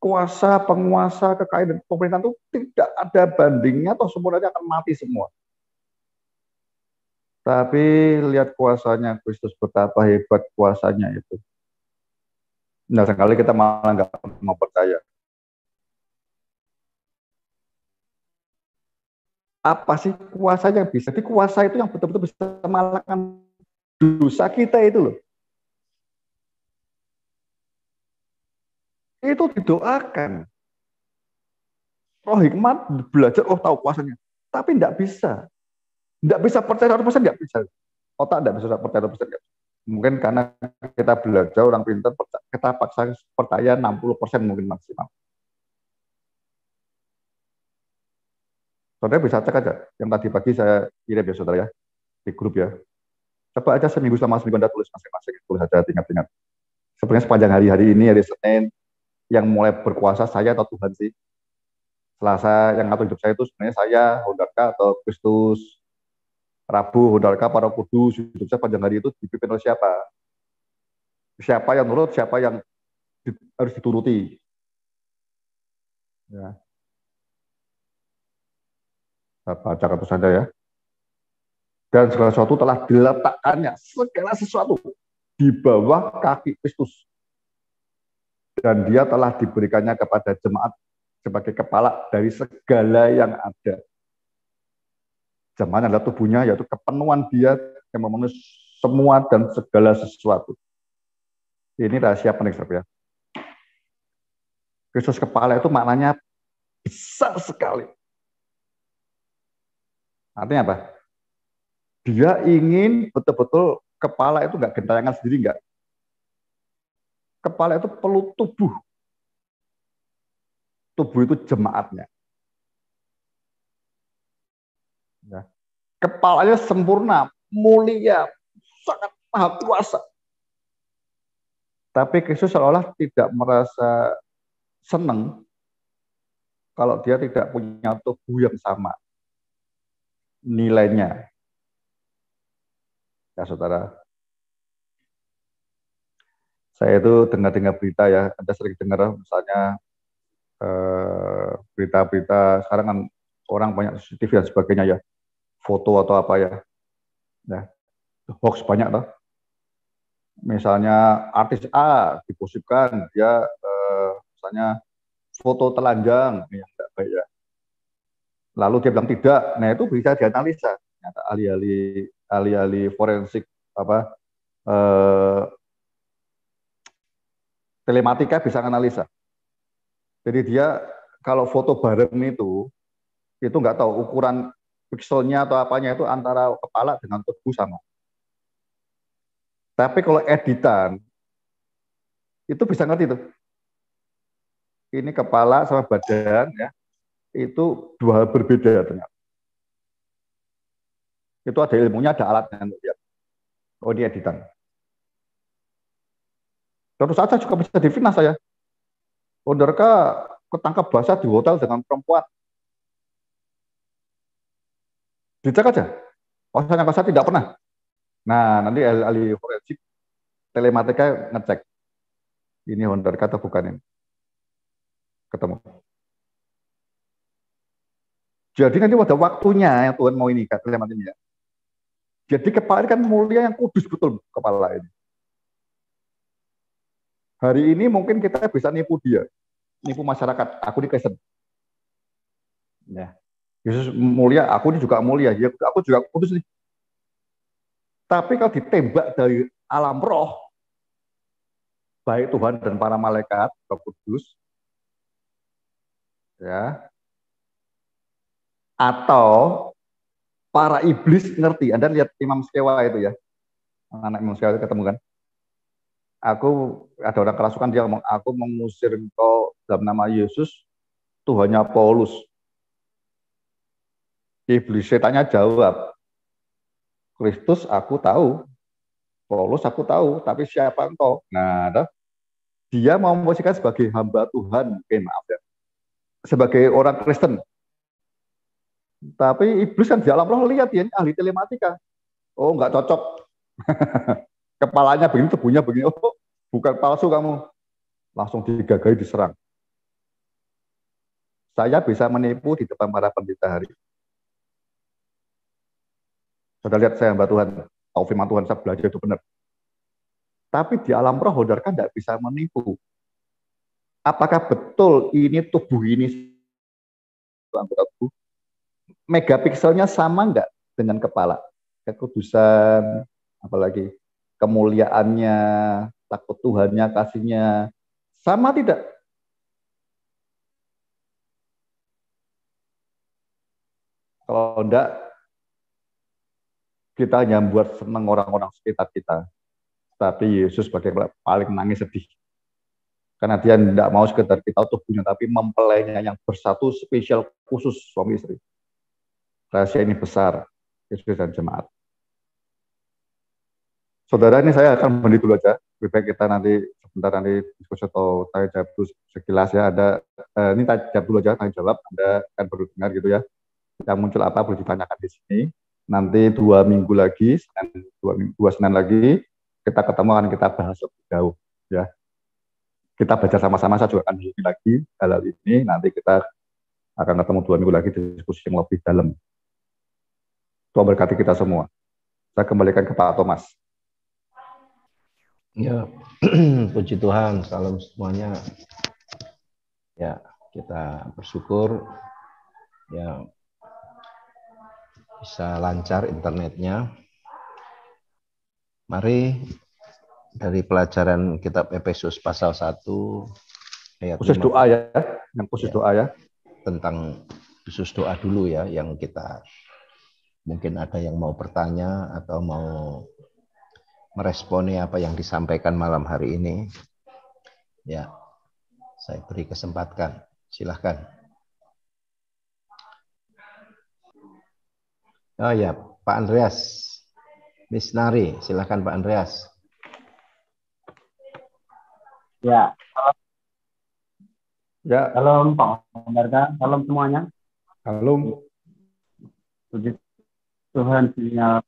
kuasa, penguasa, kekayaan, dan pemerintahan itu tidak ada bandingnya atau semuanya akan mati semua. Tapi lihat kuasanya Kristus, betapa hebat kuasanya itu. Nah, sekali kita malah nggak mau percaya. Apa sih kuasa yang bisa? Jadi kuasa itu yang betul-betul bisa mengalahkan dosa kita itu loh. Itu didoakan. Roh hikmat belajar, tahu kuasanya. Tapi tidak bisa. Tidak bisa percaya 100%, tidak bisa. Otak tidak bisa percaya 100%. Mungkin karena kita belajar orang pintar, kita paksa percaya 60% mungkin maksimal. Saudara bisa cek aja. Yang tadi pagi saya kirim ya saudara ya, di grup ya. Coba aja seminggu Anda tulis masing-masing. Tulis aja, ingat-ingat. Sebenarnya sepanjang hari ini, hari Senin, yang mulai berkuasa saya atau Tuhan sih? Selasa yang ngatur hidup saya itu sebenarnya saya, Hondarka atau Kristus. Rabu, Hondarka, para kudus, hidup saya panjang hari itu dipimpin oleh siapa? Siapa yang nurut, siapa yang harus dituruti. Ya. Saya baca terus saja ya. Dan segala sesuatu telah diletakkannya, segala sesuatu di bawah kaki Kristus. Dan dia telah diberikannya kepada jemaat sebagai kepala dari segala yang ada. Jemaat adalah tubuhnya, yaitu kepenuhan dia yang memenuhi semua dan segala sesuatu. Ini rahasia penting, saudara. Kristus kepala itu maknanya besar sekali. Artinya apa? Dia ingin betul-betul kepala itu nggak gentayangan sendiri, nggak. Kepala itu perlu tubuh. Tubuh itu jemaatnya. Ya. Kepalanya sempurna, mulia, sangat maha kuasa. Tapi Kristus seolah tidak merasa senang kalau dia tidak punya tubuh yang sama nilainya. Ya saudara, saya itu dengar berita ya, Anda sering dengar misalnya berita-berita sekarang kan orang banyak CCTV dan sebagainya ya, foto atau apa ya, hoax banyak toh. Misalnya artis A digosipkan dia misalnya foto telanjang yang tidak baik ya. Lalu dia bilang tidak, nah itu bisa dianalisa. Ternyata ahli-ahli forensik telematika bisa analisa. Jadi dia kalau foto bareng itu nggak tahu ukuran pikselnya atau apanya itu antara kepala dengan tubuh sama. Tapi kalau editan itu bisa ngerti tuh. Ini kepala sama badan ya, itu dua hal berbeda ternyata. Itu ada ilmunya, ada alatnya untuk lihat. Oh, ini editan. Terus saja juga bisa difitnah saya. Hondarka ketangkap basah di hotel dengan perempuan. Dicek aja. Oh, saya tidak pernah. Nah, nanti ahli forensik telematika ngecek. Ini Hondarka atau bukan ini. Ketemu. Jadi nanti pada waktunya yang Tuhan mau ini, telematika ini ya. Jadi kepala ini kan mulia yang kudus betul kepala ini. Hari ini mungkin kita bisa nipu dia, nipu masyarakat. Aku ini Kristen. Ya. Yesus mulia, aku ini juga mulia. Ya, aku juga kudus nih. Tapi kalau ditembak dari alam roh, baik Tuhan dan para malaikat, Roh Kudus, ya, atau para iblis ngerti. Anda lihat Imam Skewa itu ya, anak Imam Skewa itu ketemu kan? Aku ada orang kerasukan dia ngomong, aku mengusir engkau dalam nama Yesus, Tuhannya Paulus. Iblis setannya jawab, Kristus aku tahu, Paulus aku tahu, tapi siapa engkau? Nah, dia mau memposisikan sebagai hamba Tuhan, mungkin maaf ya, sebagai orang Kristen. Tapi iblis kan di alam roh lihat ya, ahli telematika. Oh, nggak cocok. Kepalanya begini, tubuhnya begini. Oh, bukan palsu kamu. Langsung digagai, diserang. Saya bisa menipu di depan para pendeta hari. Sudah lihat saya hamba Tuhan, tahu firman Tuhan, saya belajar itu benar. Tapi di alam roh, Hondarka tidak bisa menipu. Apakah betul ini tubuh ini anggota tubuh? megapikselnya sama nggak dengan kepala? Kekudusan, apalagi kemuliaannya, takut Tuhannya, kasihnya, sama tidak? Kalau enggak, kita hanya buat senang orang-orang sekitar kita. Tapi Yesus sebagai paling nangis sedih. Karena dia tidak mau sekedar kita tubuhnya, tapi mempelainya yang bersatu spesial khusus suami istri. Rahasia ini besar, Yesus dan jemaat. Saudara, ini saya akan berhenti dulu aja. Lebih baik kita nanti sebentar nanti diskusi atau tanya jawab dulu sekilas ya. Ada ini tanya jawab dulu aja, tanya jawab. Anda akan baru dengar gitu ya. Yang muncul apa boleh ditanyakan di sini. Nanti 2 minggu lagi, dua Senin lagi, kita ketemu akan kita bahas lebih jauh ya. Kita baca sama-sama, saya juga akan diskusi lagi hal ini. Nanti kita akan ketemu 2 minggu lagi diskusi yang lebih dalam. Tuhan berkati kita semua. Saya kembalikan ke Pak Thomas. Ya, puji Tuhan, salam semuanya. Ya, kita bersyukur ya bisa lancar internetnya. Mari dari pelajaran kitab Efesus pasal 1 ayat khusus 5, doa ya, yang khusus doa ya. Tentang khusus doa dulu ya, yang kita mungkin ada yang mau bertanya atau mau meresponi apa yang disampaikan malam hari ini. Ya, saya beri kesempatan. Silahkan. Oh ya, Pak Andreas Misnari, silahkan Pak Andreas. Ya, Ya, salam Pak Barga, salam semuanya. halo. Puji Tuhan, sinyal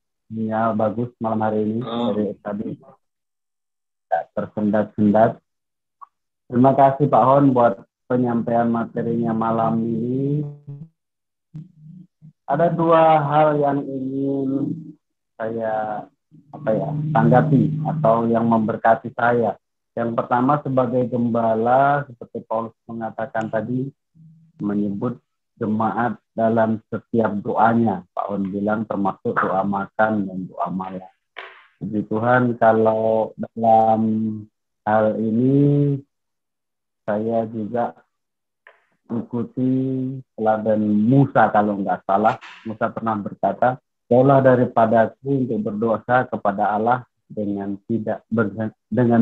bagus malam hari ini dari tadi tidak tersendat-sendat. Terima kasih Pak Hon buat penyampaian materinya malam ini. Ada 2 hal yang ingin saya tanggapi atau yang memberkati saya. Yang pertama, sebagai gembala, seperti Paulus mengatakan tadi, menyebut jemaat dalam setiap doanya. Pak On bilang termasuk doa makan dan doa malam. Puji Tuhan, kalau dalam hal ini saya juga ikuti teladan Musa, kalau nggak salah. Musa pernah berkata, jauhlah daripadaku untuk berdoa kepada Allah dengan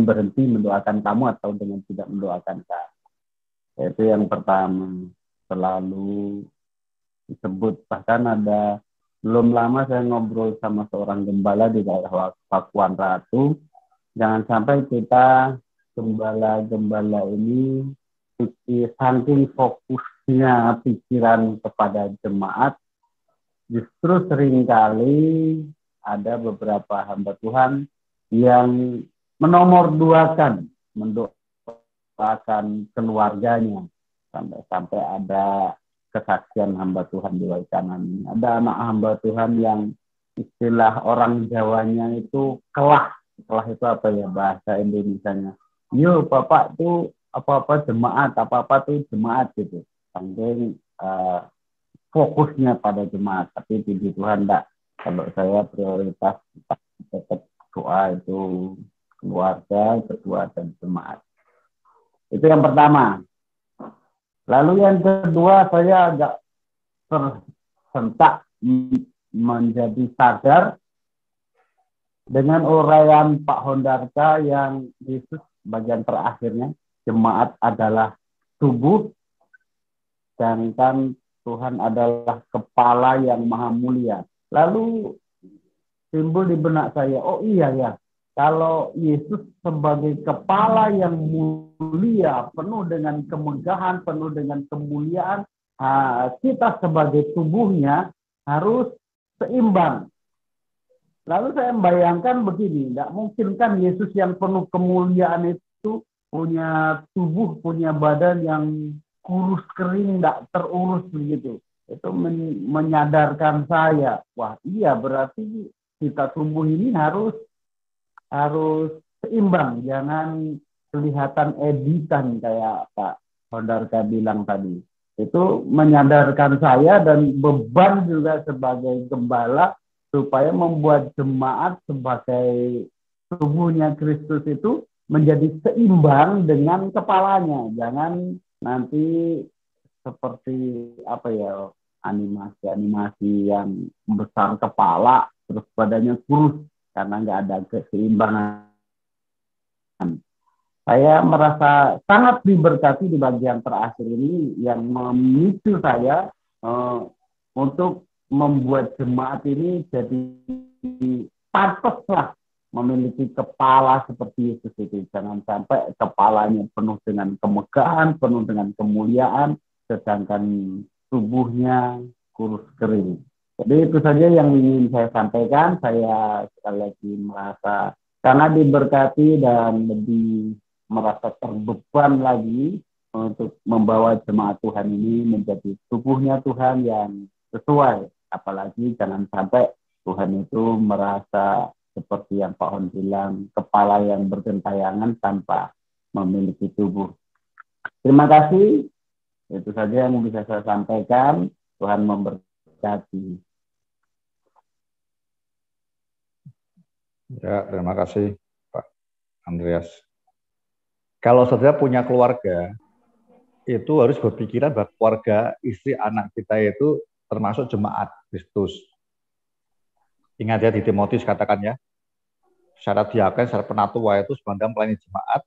berhenti mendoakan kamu atau dengan tidak mendoakan kamu. Itu yang pertama, selalu disebut. Bahkan ada, belum lama saya ngobrol sama seorang gembala di daerah Pakuan Ratu. Jangan sampai kita gembala-gembala ini saking fokusnya pikiran kepada jemaat, justru seringkali ada beberapa hamba Tuhan yang mendoakan keluarganya, sampai ada kesaksian hamba Tuhan di Waikanan. Ada anak hamba Tuhan yang istilah orang Jawanya itu kelah itu apa ya bahasa Indonesianya? Yo, Bapak tuh apa-apa jemaat, apa-apa tuh jemaat gitu. Saking fokusnya pada jemaat, tapi puji Tuhan enggak. Kalau saya prioritas tetap doa itu keluarga, kedua dan jemaat. Itu yang pertama. Lalu yang kedua, saya agak tersentak menjadi sadar dengan uraian Pak Hondarka yang Yesus bagian terakhirnya, jemaat adalah tubuh, sedangkan Tuhan adalah kepala yang maha mulia. Lalu timbul di benak saya, oh iya ya, kalau Yesus sebagai kepala yang mulia, penuh dengan kemegahan, penuh dengan kemuliaan, kita sebagai tubuhnya harus seimbang. Lalu saya membayangkan begini, tidak mungkin kan Yesus yang penuh kemuliaan itu punya tubuh, punya badan yang kurus kering, tidak terurus begitu. Itu menyadarkan saya, wah iya berarti kita tubuh ini harus seimbang, jangan kelihatan editan kayak Pak Hondarka bilang tadi. Itu menyadarkan saya dan beban juga sebagai gembala supaya membuat jemaat sebagai tubuhnya Kristus itu menjadi seimbang dengan kepalanya. Jangan nanti seperti apa ya, animasi-animasi yang besar kepala terus badannya kurus karena nggak ada keseimbangan. Saya merasa sangat diberkati di bagian terakhir ini yang memicu saya untuk membuat jemaat ini jadi pantaslah memiliki kepala seperti Yesus itu. Jangan sampai kepalanya penuh dengan kemegahan, penuh dengan kemuliaan, sedangkan tubuhnya kurus kering. Jadi itu saja yang ingin saya sampaikan. Saya sekali lagi merasa sangat diberkati dan lebih merasa terbeban lagi untuk membawa jemaat Tuhan ini menjadi tubuhnya Tuhan yang sesuai. Apalagi jangan sampai Tuhan itu merasa seperti yang Pak Hon bilang, kepala yang bergentayangan tanpa memiliki tubuh. Terima kasih. Itu saja yang bisa saya sampaikan. Tuhan memberkati. Ya, terima kasih Pak Andreas. Kalau saudara punya keluarga, itu harus berpikiran bahwa keluarga, istri, anak kita itu termasuk jemaat Kristus. Ingat ya, di Timotius katakan ya, syarat diaken, syarat penatua itu sebagai melayani jemaat,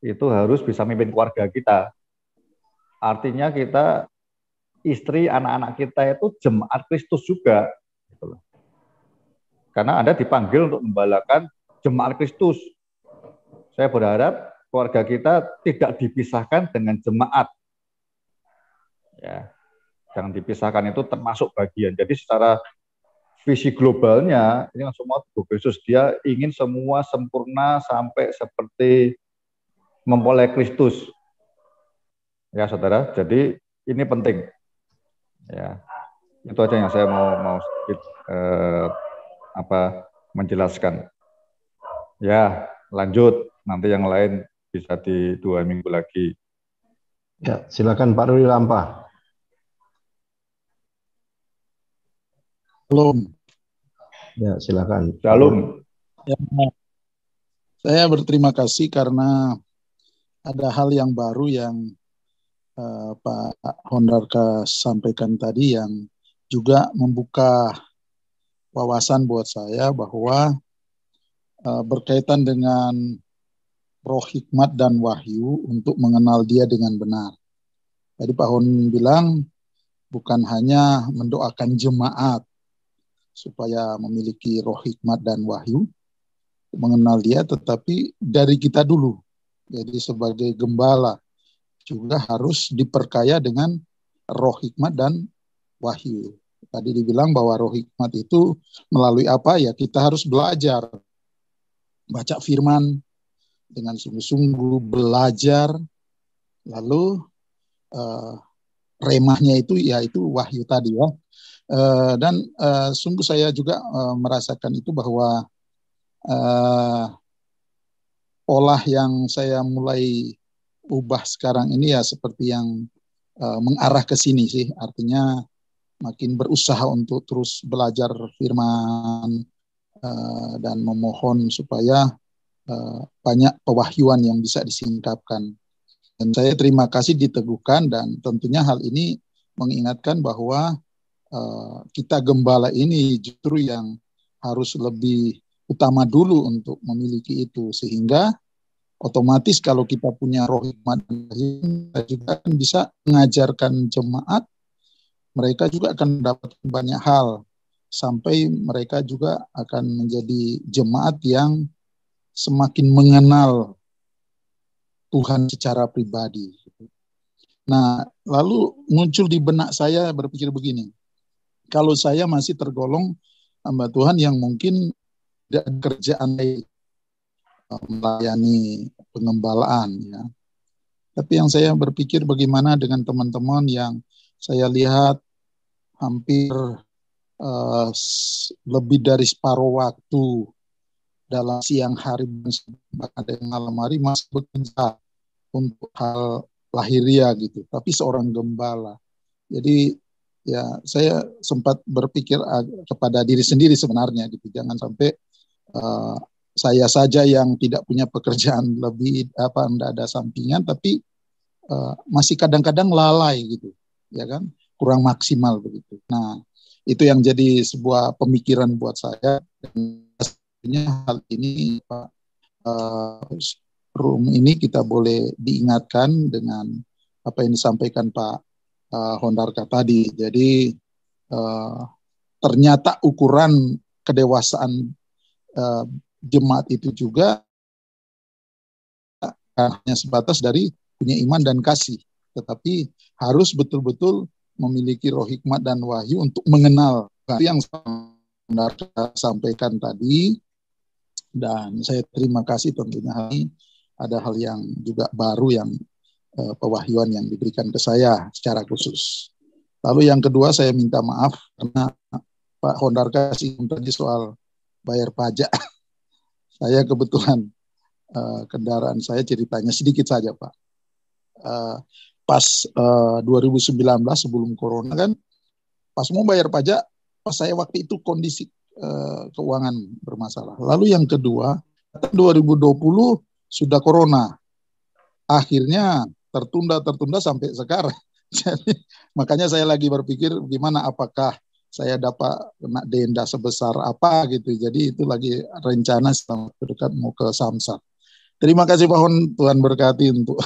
itu harus bisa memimpin keluarga kita. Artinya kita, istri, anak-anak kita itu jemaat Kristus juga. Karena Anda dipanggil untuk membalakan jemaat Kristus. Saya berharap keluarga kita tidak dipisahkan dengan jemaat. Ya, jangan dipisahkan, itu termasuk bagian. Jadi secara visi globalnya, ini semua tubuh Kristus, dia ingin semua sempurna sampai seperti mempelai Kristus. Ya, saudara. Jadi ini penting. Ya, itu aja yang saya mau sedikit menjelaskan. Ya, lanjut. Nanti yang lain bisa di 2 minggu lagi. Ya, silakan Pak Rudi Lampah. Belum. Ya, silakan. Shalom. Ya, saya berterima kasih karena ada hal yang baru yang Pak Hondarka sampaikan tadi yang juga membuka wawasan buat saya bahwa berkaitan dengan roh hikmat dan wahyu untuk mengenal dia dengan benar. Tadi Pak Hon bilang bukan hanya mendoakan jemaat supaya memiliki roh hikmat dan wahyu, mengenal dia, tetapi dari kita dulu. Jadi sebagai gembala juga harus diperkaya dengan roh hikmat dan wahyu. Tadi dibilang bahwa roh hikmat itu melalui apa ya? Kita harus belajar, baca firman dengan sungguh-sungguh, belajar, lalu remahnya itu yaitu wahyu tadi ya. Dan sungguh saya juga merasakan itu bahwa pola yang saya mulai ubah sekarang ini ya seperti yang mengarah ke sini sih. Artinya makin berusaha untuk terus belajar firman dan memohon supaya banyak pewahyuan yang bisa disingkapkan. Dan saya terima kasih diteguhkan, dan tentunya hal ini mengingatkan bahwa kita gembala ini justru yang harus lebih utama dulu untuk memiliki itu, sehingga otomatis kalau kita punya roh hikmat, kita juga akan bisa mengajarkan jemaat, mereka juga akan dapat banyak hal, sampai mereka juga akan menjadi jemaat yang semakin mengenal Tuhan secara pribadi. Nah, lalu muncul di benak saya berpikir begini, kalau saya masih tergolong hamba Tuhan yang mungkin tidak ada kerjaan melayani pengembalaan, ya. Tapi yang saya berpikir bagaimana dengan teman-teman yang saya lihat hampir lebih dari separuh waktu dalam siang hari, bahkan ada yang malam hari masih bekerja untuk hal lahiriah gitu, tapi seorang gembala. Jadi ya saya sempat berpikir kepada diri sendiri sebenarnya gitu, jangan sampai uh, saya saja yang tidak punya pekerjaan lebih tidak ada sampingan, tapi masih kadang-kadang lalai gitu, ya kan, kurang maksimal begitu. Nah, itu yang jadi sebuah pemikiran buat saya. Dan pastinya hal ini Pak, room ini kita boleh diingatkan dengan apa yang disampaikan Pak Hondarka tadi. Jadi ternyata ukuran kedewasaan jemaat itu juga hanya sebatas dari punya iman dan kasih, tetapi harus betul-betul memiliki roh hikmat dan wahyu untuk mengenal. Itu yang saya sampaikan tadi, dan saya terima kasih tentunya hari ada hal yang juga baru yang pewahyuan yang diberikan ke saya secara khusus. Lalu yang kedua, saya minta maaf karena Pak Hondarka singgung tadi soal bayar pajak. Saya kebetulan kendaraan saya ceritanya sedikit saja Pak. Pas 2019 sebelum corona kan, pas mau bayar pajak, pas saya waktu itu kondisi keuangan bermasalah. Lalu yang kedua, 2020 sudah corona, akhirnya tertunda sampai sekarang. Jadi makanya saya lagi berpikir gimana, apakah saya dapat kena denda sebesar apa gitu. Jadi itu lagi rencana selama dekat mau ke Samsat. Terima kasih Pak Hon, Tuhan berkati untuk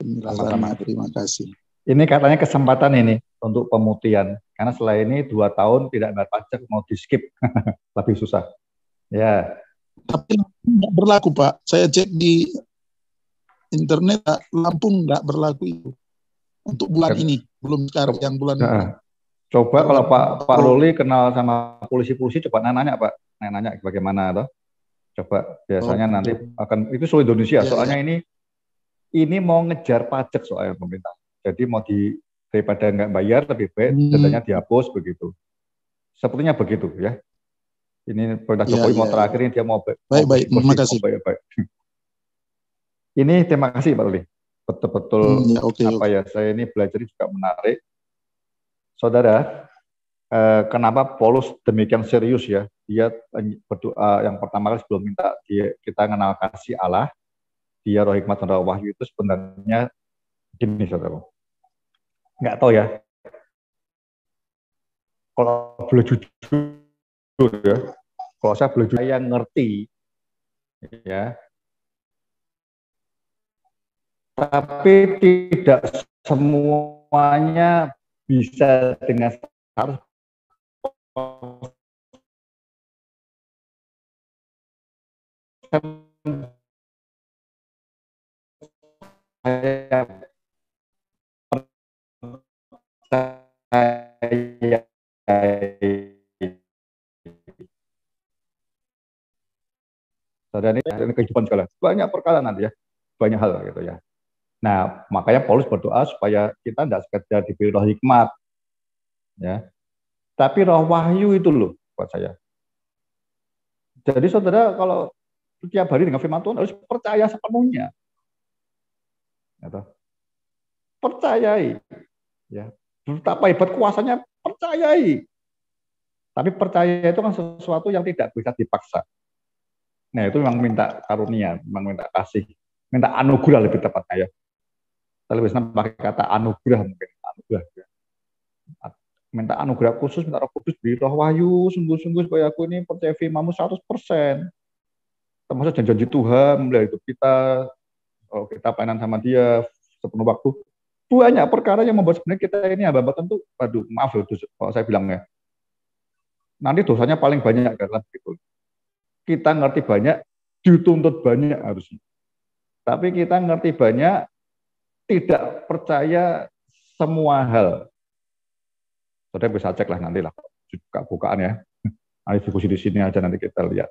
penjelasannya. Terima kasih. Ini katanya kesempatan ini untuk pemutihan, karena setelah ini 2 tahun tidak bayar pajak, mau di skip lebih susah. Ya. Tapi nggak berlaku Pak. Saya cek di internet, Lampung nggak berlaku itu untuk bulan ini, belum sekarang yang bulan ini. Coba kalau Pak Loli kenal sama polisi-polisi, coba nanya Pak, nanya bagaimana toh. Coba biasanya nanti akan itu seluruh Indonesia, soalnya ini mau ngejar pajak soalnya pemerintah. Jadi mau daripada nggak bayar lebih baik dendanya dihapus begitu. Sepertinya begitu ya. Ini pemerintah Jokowi mau terakhir ini dia mau baik. Terima kasih. Baik. Ini terima kasih Pak Loli. Betul-betul saya ini belajar juga menarik. Saudara, kenapa Paulus demikian serius ya? Dia berdoa yang pertama kali sebelum minta kita mengenal kasih Allah, dia roh hikmat dan roh wahyu itu sebenarnya gini saudara. Nggak tahu ya. Kalau boleh jujur ya, kalau saya boleh jujur, saya ngerti ya. Tapi tidak semuanya bisa dengan harus dan ini kehidupan segala banyak perkara nanti ya, banyak hal gitu ya. Nah, makanya Paulus berdoa supaya kita tidak sekedar diberi roh hikmat, ya, tapi roh wahyu itu loh buat saya. Jadi saudara kalau setiap hari dengan firman Tuhan harus percaya sepenuhnya, gitu. Percayai, ya, betapa hebat kuasanya, percayai. Tapi percaya itu kan sesuatu yang tidak bisa dipaksa. Nah itu memang minta karunia, memang minta kasih, minta anugerah lebih tepatnya ya. Lebih senang pakai kata anugerah mungkin, anugerah. Ya. Minta anugerah khusus, minta roh kudus, beri roh wahyu, sungguh-sungguh supaya aku ini percaya firman-Mu 100%. Termasuk janji Tuhan, mulai hidup kita, kalau kita pelayanan sama Dia sepenuh waktu. Banyak perkara yang membuat sebenarnya kita ini hamba tentu, aduh maaf loh, kalau saya bilangnya. Nanti dosanya paling banyak karena gitu. Kita ngerti banyak, dituntut banyak harusnya. Tapi kita ngerti banyak, tidak percaya semua hal. Saudara bisa cek lah nanti lah, bukaan ya. Nanti diskusi di sini aja nanti kita lihat.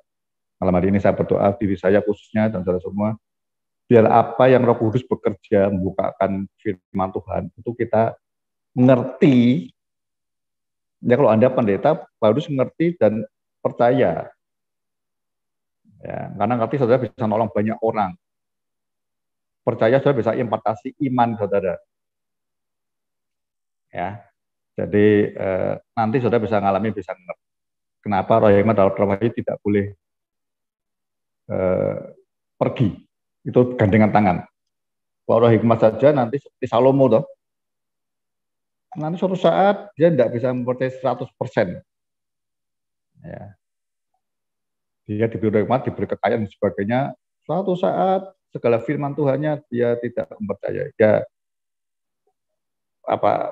Malam hari ini saya berdoa diri saya khususnya dan saudara semua, biar apa yang Roh Kudus bekerja membukakan firman Tuhan itu kita ngerti. Ya kalau Anda pendeta harus ngerti dan percaya. Ya, karena ngerti saudara bisa nolong banyak orang. percaya saudara bisa impartasi iman saudara. Ya, jadi nanti saudara bisa ngalami, bisa ngerti kenapa roh hikmat dan roh wahyu tidak boleh pergi. Itu gandengan tangan. Kalau roh hikmat saja nanti seperti Salomo toh. Nanti suatu saat dia tidak bisa mempercayai 100%. Ya. Dia diberi roh hikmat, diberi kekayaan dan sebagainya. Suatu saat segala firman Tuhannya dia tidak mempercayai. Dia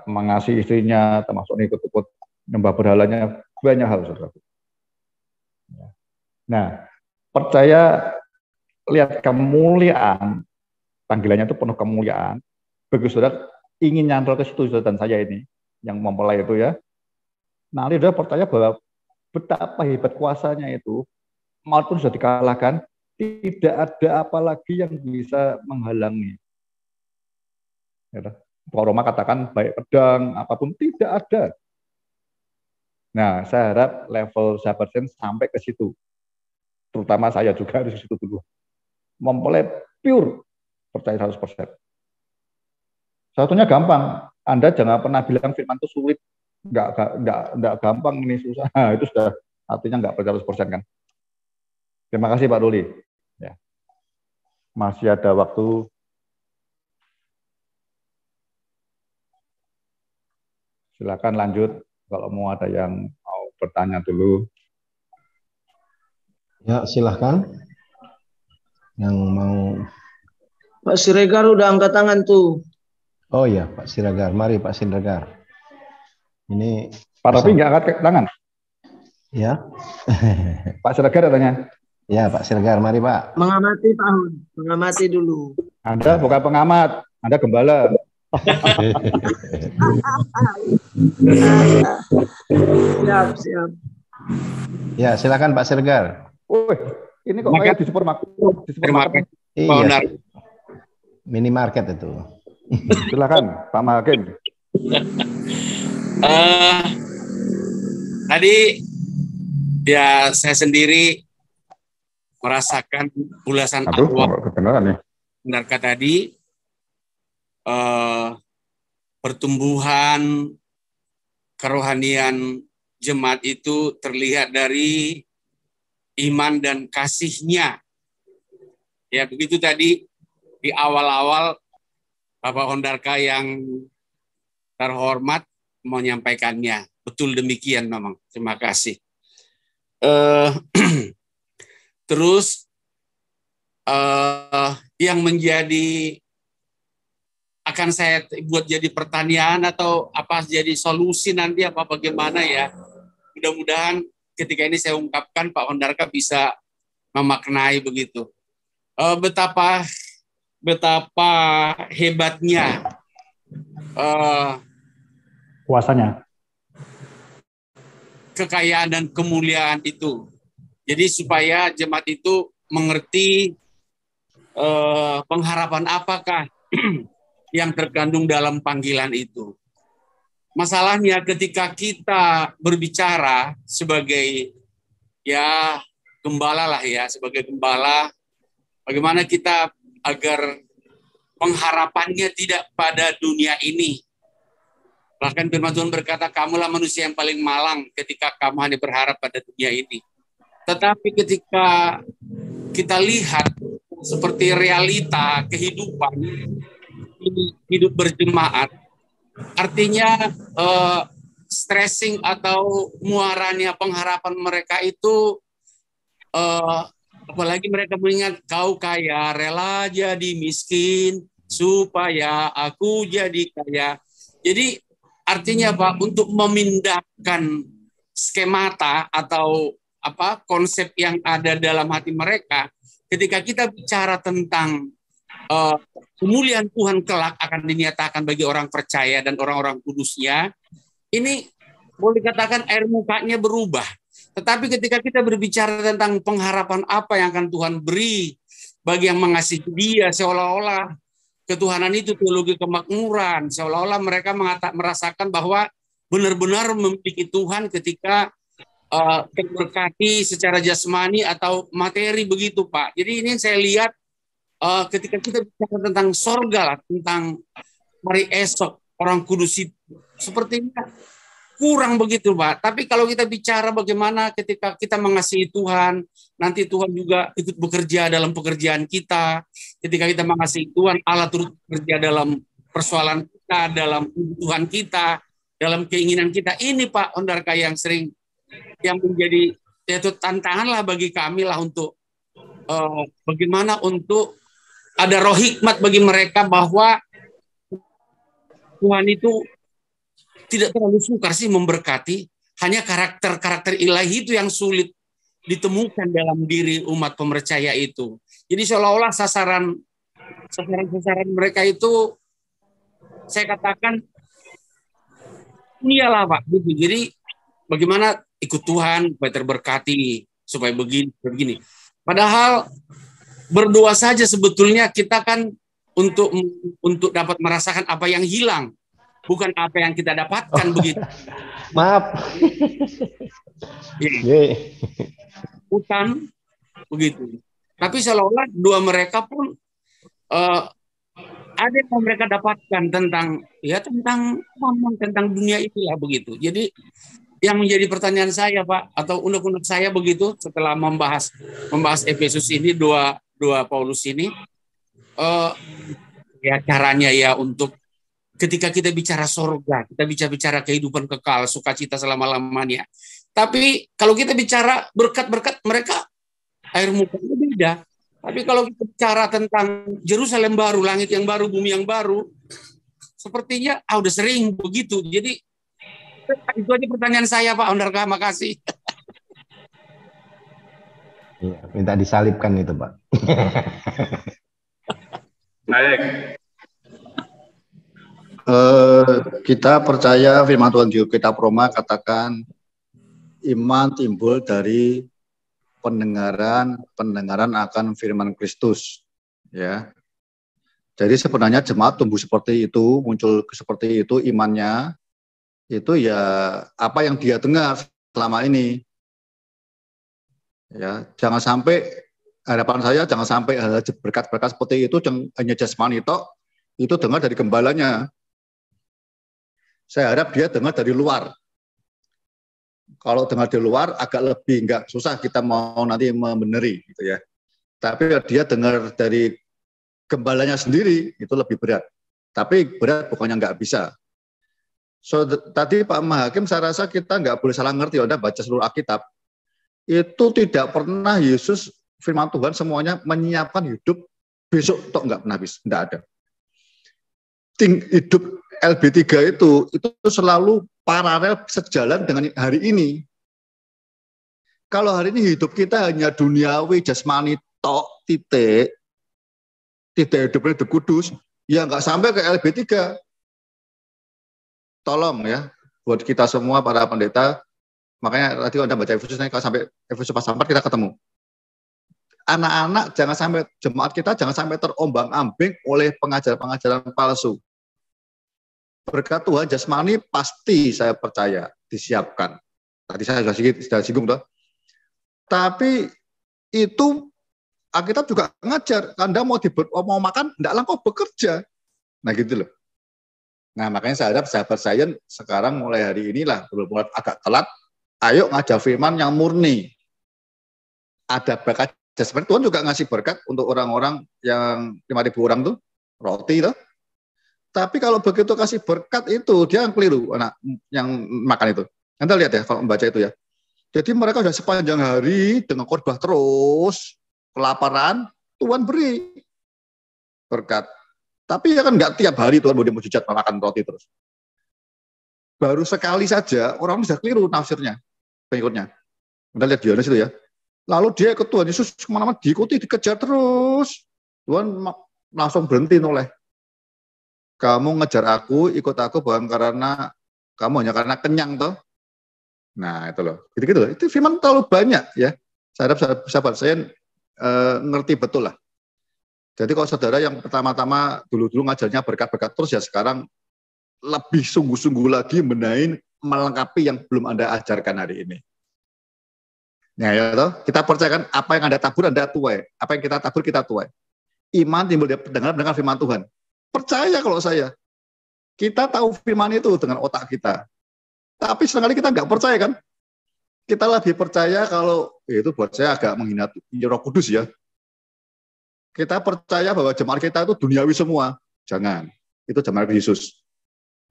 mengasihi istrinya, termasuk ikut-ikut nyembah berhalanya, banyak hal saudara. Nah, percaya lihat kemuliaan, panggilannya itu penuh kemuliaan. Begitu saudara ingin nyantol ke situ, saudara dan saya ini yang mempelai itu ya. Nah, saudara percaya bahwa betapa hebat kuasanya itu, maupun sudah dikalahkan, tidak ada apa lagi yang bisa menghalangi. Ya, Roma katakan baik pedang, apapun, tidak ada. Nah, saya harap level sahabat sampai ke situ. Terutama saya juga harus ke situ dulu. Mempelai pure, percaya 100%. Satunya gampang. Anda jangan pernah bilang firman itu sulit. Enggak gampang, ini susah. Nah, itu sudah artinya enggak percaya 100% kan. Terima kasih Pak Ruli. Ya. Masih ada waktu. Silakan lanjut kalau mau ada yang mau bertanya dulu. Ya, silahkan. Yang mau. Pak Siregar udah angkat tangan tuh. Oh iya, Pak Siregar. Mari Pak Siregar. Ini Pak Robi nggak angkat tangan? Ya. Pak Siregar katanya. Ya, Pak Siregar. Mari Pak. Mengamati Pak Hun. Mengamati dulu. Anda bukan pengamat. Anda gembala. Siap. Ya, silakan Pak Siregar. Wih, ini kok kayak di supermarket. Iya, minimarket itu. Silakan, Pak Makin. Tadi ya saya sendiri merasakan ulasan awal Hondarka tadi, pertumbuhan kerohanian jemaat itu terlihat dari iman dan kasihnya. Ya begitu tadi di awal-awal Bapak Hondarka yang terhormat menyampaikannya. Betul demikian memang. Terima kasih. Terus yang menjadi akan saya buat jadi pertanyaan atau apa jadi solusi nanti apa bagaimana ya. Mudah-mudahan ketika ini saya ungkapkan Pak Hondarka bisa memaknai begitu. Betapa hebatnya kuasanya, kekayaan dan kemuliaan itu. Jadi supaya jemaat itu mengerti pengharapan apakah yang terkandung dalam panggilan itu. Masalahnya ketika kita berbicara sebagai ya gembala lah ya, sebagai gembala, bagaimana kita agar pengharapannya tidak pada dunia ini. Bahkan firman Tuhan berkata, kamulah manusia yang paling malang ketika kamu hanya berharap pada dunia ini. Tetapi ketika kita lihat seperti realita kehidupan, hidup berjemaat, artinya stressing atau muaranya pengharapan mereka itu, apalagi mereka mengingat kau kaya, rela jadi miskin, supaya aku jadi kaya. Jadi artinya Pak, untuk memindahkan skemata atau konsep yang ada dalam hati mereka, ketika kita bicara tentang kemuliaan Tuhan kelak akan dinyatakan bagi orang percaya dan orang-orang kudusnya, ini boleh dikatakan air mukanya berubah. Tetapi ketika kita berbicara tentang pengharapan apa yang akan Tuhan beri bagi yang mengasihi Dia, seolah-olah ketuhanan itu teologi kemakmuran, seolah-olah mereka merasakan bahwa benar-benar memiliki Tuhan ketika terberkati secara jasmani atau materi begitu Pak. Jadi ini saya lihat ketika kita bicara tentang sorga lah, tentang hari esok orang kudus itu, sepertinya kurang begitu, Pak. Tapi kalau kita bicara bagaimana ketika kita mengasihi Tuhan, nanti Tuhan juga ikut bekerja dalam pekerjaan kita. Ketika kita mengasihi Tuhan, Allah turut bekerja dalam persoalan kita, dalam kebutuhan kita, dalam keinginan kita. Ini Pak Ondarka yang sering yang menjadi yaitu tantangan lah bagi kami lah untuk bagaimana untuk ada roh hikmat bagi mereka bahwa Tuhan itu tidak terlalu sukar sih memberkati, hanya karakter-karakter ilahi itu yang sulit ditemukan dalam diri umat pemercaya itu. Jadi seolah-olah sasaran mereka itu saya katakan iyalah Pak. Jadi bagaimana ikut Tuhan supaya terberkati, supaya begini. Padahal berdoa saja sebetulnya kita kan untuk dapat merasakan apa yang hilang, bukan apa yang kita dapatkan begitu. Maaf. Hutan begitu. Tapi seolah-olah dua mereka pun ada yang mereka dapatkan tentang dunia itulah begitu. Jadi yang menjadi pertanyaan saya Pak atau unek-unek saya begitu setelah membahas Efesus ini dua Paulus ini, ya caranya ya untuk ketika kita bicara sorga, kita bicara kehidupan kekal, sukacita selama-lamanya. Tapi kalau kita bicara berkat-berkat mereka, air mukanya beda. Tapi kalau kita bicara tentang Yerusalem baru, langit yang baru, bumi yang baru, sepertinya udah sering begitu. Jadi itu aja pertanyaan saya Pak Ondarka, makasih. Ya, minta disalibkan itu Pak. Baik. Kita percaya firman Tuhan di kitab Roma katakan iman timbul dari pendengaran akan firman Kristus, ya. Jadi sebenarnya jemaat tumbuh seperti itu, muncul seperti itu imannya, itu ya apa yang dia dengar selama ini. Ya, jangan sampai harapan saya jangan sampai berkat-berkat seperti itu hanya jasmani tok, itu dengar dari gembalanya. Saya harap dia dengar dari luar. Kalau dengar dari luar agak lebih enggak susah kita mau nanti membeneri gitu ya. Tapi dia dengar dari gembalanya sendiri itu lebih berat. Tapi berat bukannya enggak bisa. So tadi Pak Mahakim saya rasa kita enggak boleh salah ngerti. Anda baca seluruh Alkitab. Itu tidak pernah Yesus firman Tuhan semuanya menyiapkan hidup besok tok enggak pernah habis, enggak ada. Hidup LB3 itu selalu paralel sejalan dengan hari ini. Kalau hari ini hidup kita hanya duniawi, jasmani, tok, titik hidupnya hidup kudus, ya nggak sampai ke LB3. Tolong ya, buat kita semua para pendeta, makanya tadi Anda baca Efesus, kalau sampai Efesus pasal 4 kita ketemu. Anak-anak jangan sampai, jemaat kita jangan sampai terombang-ambing oleh pengajaran-pengajaran palsu. Berkat Tuhan jasmani pasti saya percaya disiapkan. Tadi saya sudah singgung toh. Tapi itu Alkitab juga ngajar, Anda mau makan, hendaklah kau bekerja. Nah gitu loh. Nah makanya saya harap sahabat saya sekarang mulai hari inilah, walaupun agak telat, ayo ngajar firman yang murni. Ada berkat jasmani, Tuhan juga ngasih berkat untuk orang-orang yang 5.000 orang tuh, roti tuh. Tapi kalau begitu kasih berkat itu, dia yang keliru, anak yang makan itu. Anda lihat ya, kalau membaca itu ya. Jadi mereka sudah sepanjang hari dengan khotbah terus, kelaparan, Tuhan beri berkat. Tapi ya kan nggak tiap hari Tuhan boleh mujizat makan roti terus. Baru sekali saja, orang sudah keliru nafsirnya, pengikutnya. Anda lihat Yohanes itu ya. Lalu dia ikut Tuhan Yesus kemana-mana, diikuti, dikejar terus. Tuhan langsung berhenti noleh. Kamu ngejar aku, ikut aku bukan karena kamu hanya karena kenyang toh. Nah itu loh, gitu-gitu. Itu firman terlalu banyak ya. Saya harap sahabat saya ngerti betul lah. Jadi kalau saudara yang pertama-tama dulu-dulu ngajarnya berkat-berkat terus ya sekarang lebih sungguh-sungguh lagi benahin melengkapi yang belum Anda ajarkan hari ini. Nah ya toh, kita percayakan apa yang Anda tabur Anda tuai, apa yang kita tabur kita tuai. Iman timbul dari pendengar firman Tuhan. Percaya kalau saya. Kita tahu firman itu dengan otak kita. Tapi seringkali kita nggak percaya kan? Kita lebih percaya kalau itu buat saya agak menghina Roh Kudus ya. Kita percaya bahwa jemaat kita itu duniawi semua. Jangan. Itu jemaat Yesus.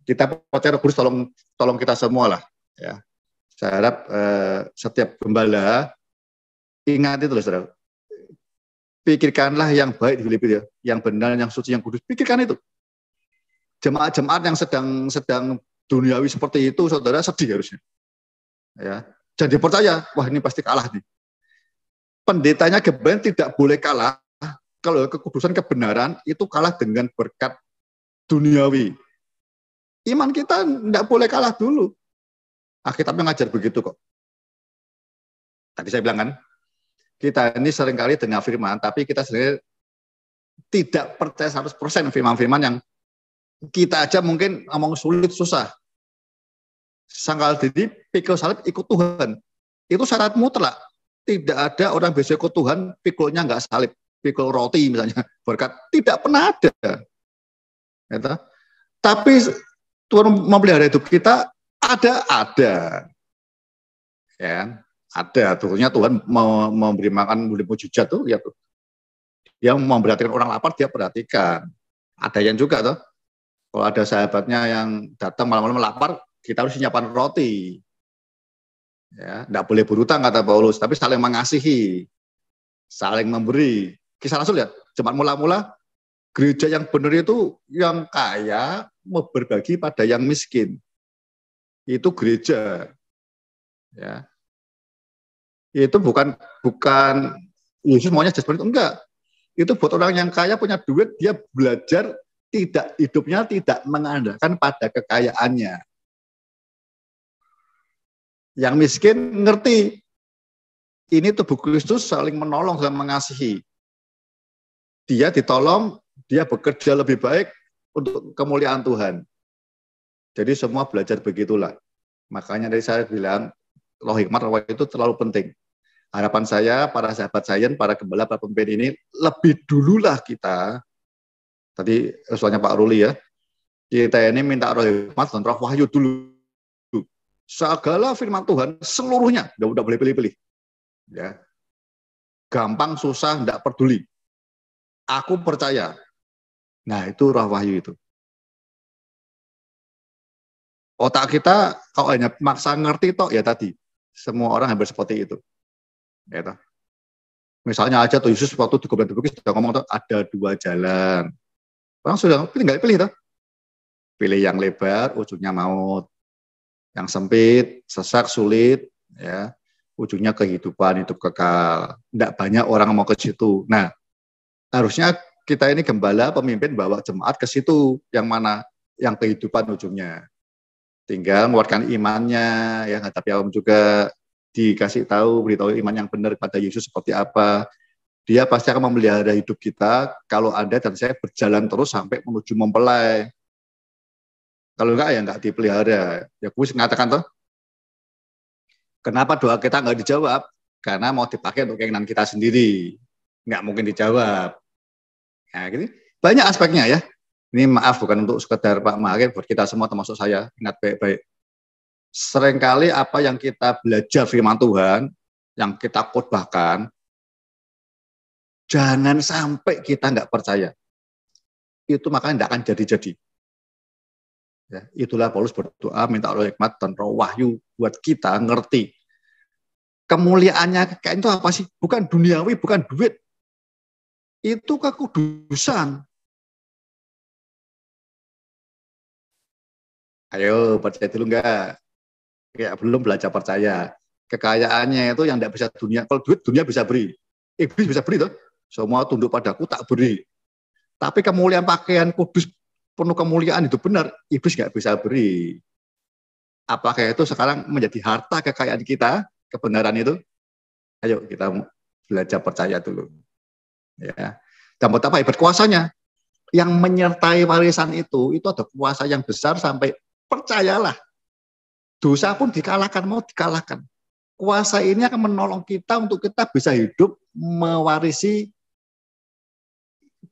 Kita percaya Roh Kudus tolong kita semua lah. Ya. Saya harap setiap gembala ingat itu loh, saudara. Pikirkanlah yang baik di Filipi ya, yang benar, yang suci, yang kudus. Pikirkan itu. Jemaat-jemaat yang sedang duniawi seperti itu, saudara, sedih harusnya. Ya, jadi percaya, wah ini pasti kalah nih. Pendetanya gembala tidak boleh kalah kalau kekudusan kebenaran itu kalah dengan berkat duniawi. Iman kita tidak boleh kalah dulu. Alkitab mengajar begitu kok. Tadi saya bilang kan, kita ini seringkali dengar firman, tapi kita seringkali tidak percaya 100% firman-firman yang kita aja mungkin ngomong sulit, susah. Sangkal diri, pikul salib, ikut Tuhan. Itu syarat mutlak. Tidak ada orang bisa ikut Tuhan, pikulnya nggak salib. Pikul roti misalnya, berkat. Tidak pernah ada. Gitu. Tapi Tuhan memelihara hidup kita, ada. Ya. Ada, tentunya Tuhan memberi makan, memberi mujizat tuh, ya tuh. Dia memperhatikan orang lapar, dia perhatikan. Ada yang juga tuh, kalau ada sahabatnya yang datang malam-malam lapar, kita harus nyiapkan roti. Ya, tidak boleh berutang kata Paulus, tapi saling mengasihi, saling memberi. Kisah Rasul lihat, jemaat mula-mula, gereja yang benar itu yang kaya mau berbagi pada yang miskin. Itu gereja. Ya. Itu bukan Yesus maunya seperti itu, enggak. Itu buat orang yang kaya punya duit, dia belajar hidupnya tidak mengandalkan pada kekayaannya. Yang miskin ngerti ini tubuh Kristus saling menolong dan mengasihi. Dia ditolong, dia bekerja lebih baik untuk kemuliaan Tuhan. Jadi semua belajar begitulah. Makanya dari saya bilang Roh hikmat, roh itu terlalu penting. Harapan saya, para sahabat sains, para gembala, para pemimpin ini, lebih dululah kita, tadi usulnya Pak Ruli ya, kita ini minta roh hikmat dan roh wahyu dulu. Segala firman Tuhan, seluruhnya, udah boleh pilih-pilih. Ya. Gampang, susah, enggak peduli. Aku percaya. Nah, itu roh wahyu itu. Otak kita, kalau hanya maksa ngerti toh, ya tadi. Semua orang hampir seperti itu. Ya, misalnya aja tuh Yesus waktu di Khotbah sudah ngomong tuh, ada dua jalan. Orang sudah tinggal pilih tuh. Pilih yang lebar, ujungnya maut. Yang sempit, sesak, sulit, ya, ujungnya kehidupan, hidup kekal. Tidak banyak orang mau ke situ. Nah, harusnya kita ini gembala, pemimpin bawa jemaat ke situ. Yang mana? Yang kehidupan ujungnya. Tinggal menguatkan imannya, ya, tapi Om juga dikasih tahu, beritahu iman yang benar kepada Yesus seperti apa. Dia pasti akan memelihara hidup kita kalau Anda dan saya berjalan terus sampai menuju mempelai. Kalau enggak, ya enggak dipelihara. Ya gue mengatakan tuh, kenapa doa kita enggak dijawab? Karena mau dipakai untuk keinginan kita sendiri. Enggak mungkin dijawab. Nah, gitu. Banyak aspeknya ya. Ini maaf bukan untuk sekedar Pak Mahir, buat kita semua termasuk saya, ingat baik-baik. Seringkali apa yang kita belajar firman Tuhan, yang kita khotbahkan, jangan sampai kita nggak percaya. Itu makanya nggak akan jadi-jadi. Ya, itulah Paulus berdoa, minta roh hikmat dan roh wahyu buat kita ngerti. Kemuliaannya kayak itu apa sih? Bukan duniawi, bukan duit. Itu kekudusan. Ayo percaya dulu enggak? Kayak belum belajar percaya. Kekayaannya itu yang enggak bisa dunia. Kalau duit dunia bisa beri. Iblis bisa beri tuh. Semua tunduk padaku tak beri. Tapi kemuliaan pakaian kudus penuh kemuliaan itu benar. Iblis enggak bisa beri. Apakah itu sekarang menjadi harta kekayaan kita? Kebenaran itu? Ayo kita belajar percaya dulu. Ya. Dan betapa hebat kuasanya. Yang menyertai warisan itu ada kuasa yang besar sampai percayalah, dosa pun dikalahkan, mau dikalahkan. Kuasa ini akan menolong kita untuk kita bisa hidup mewarisi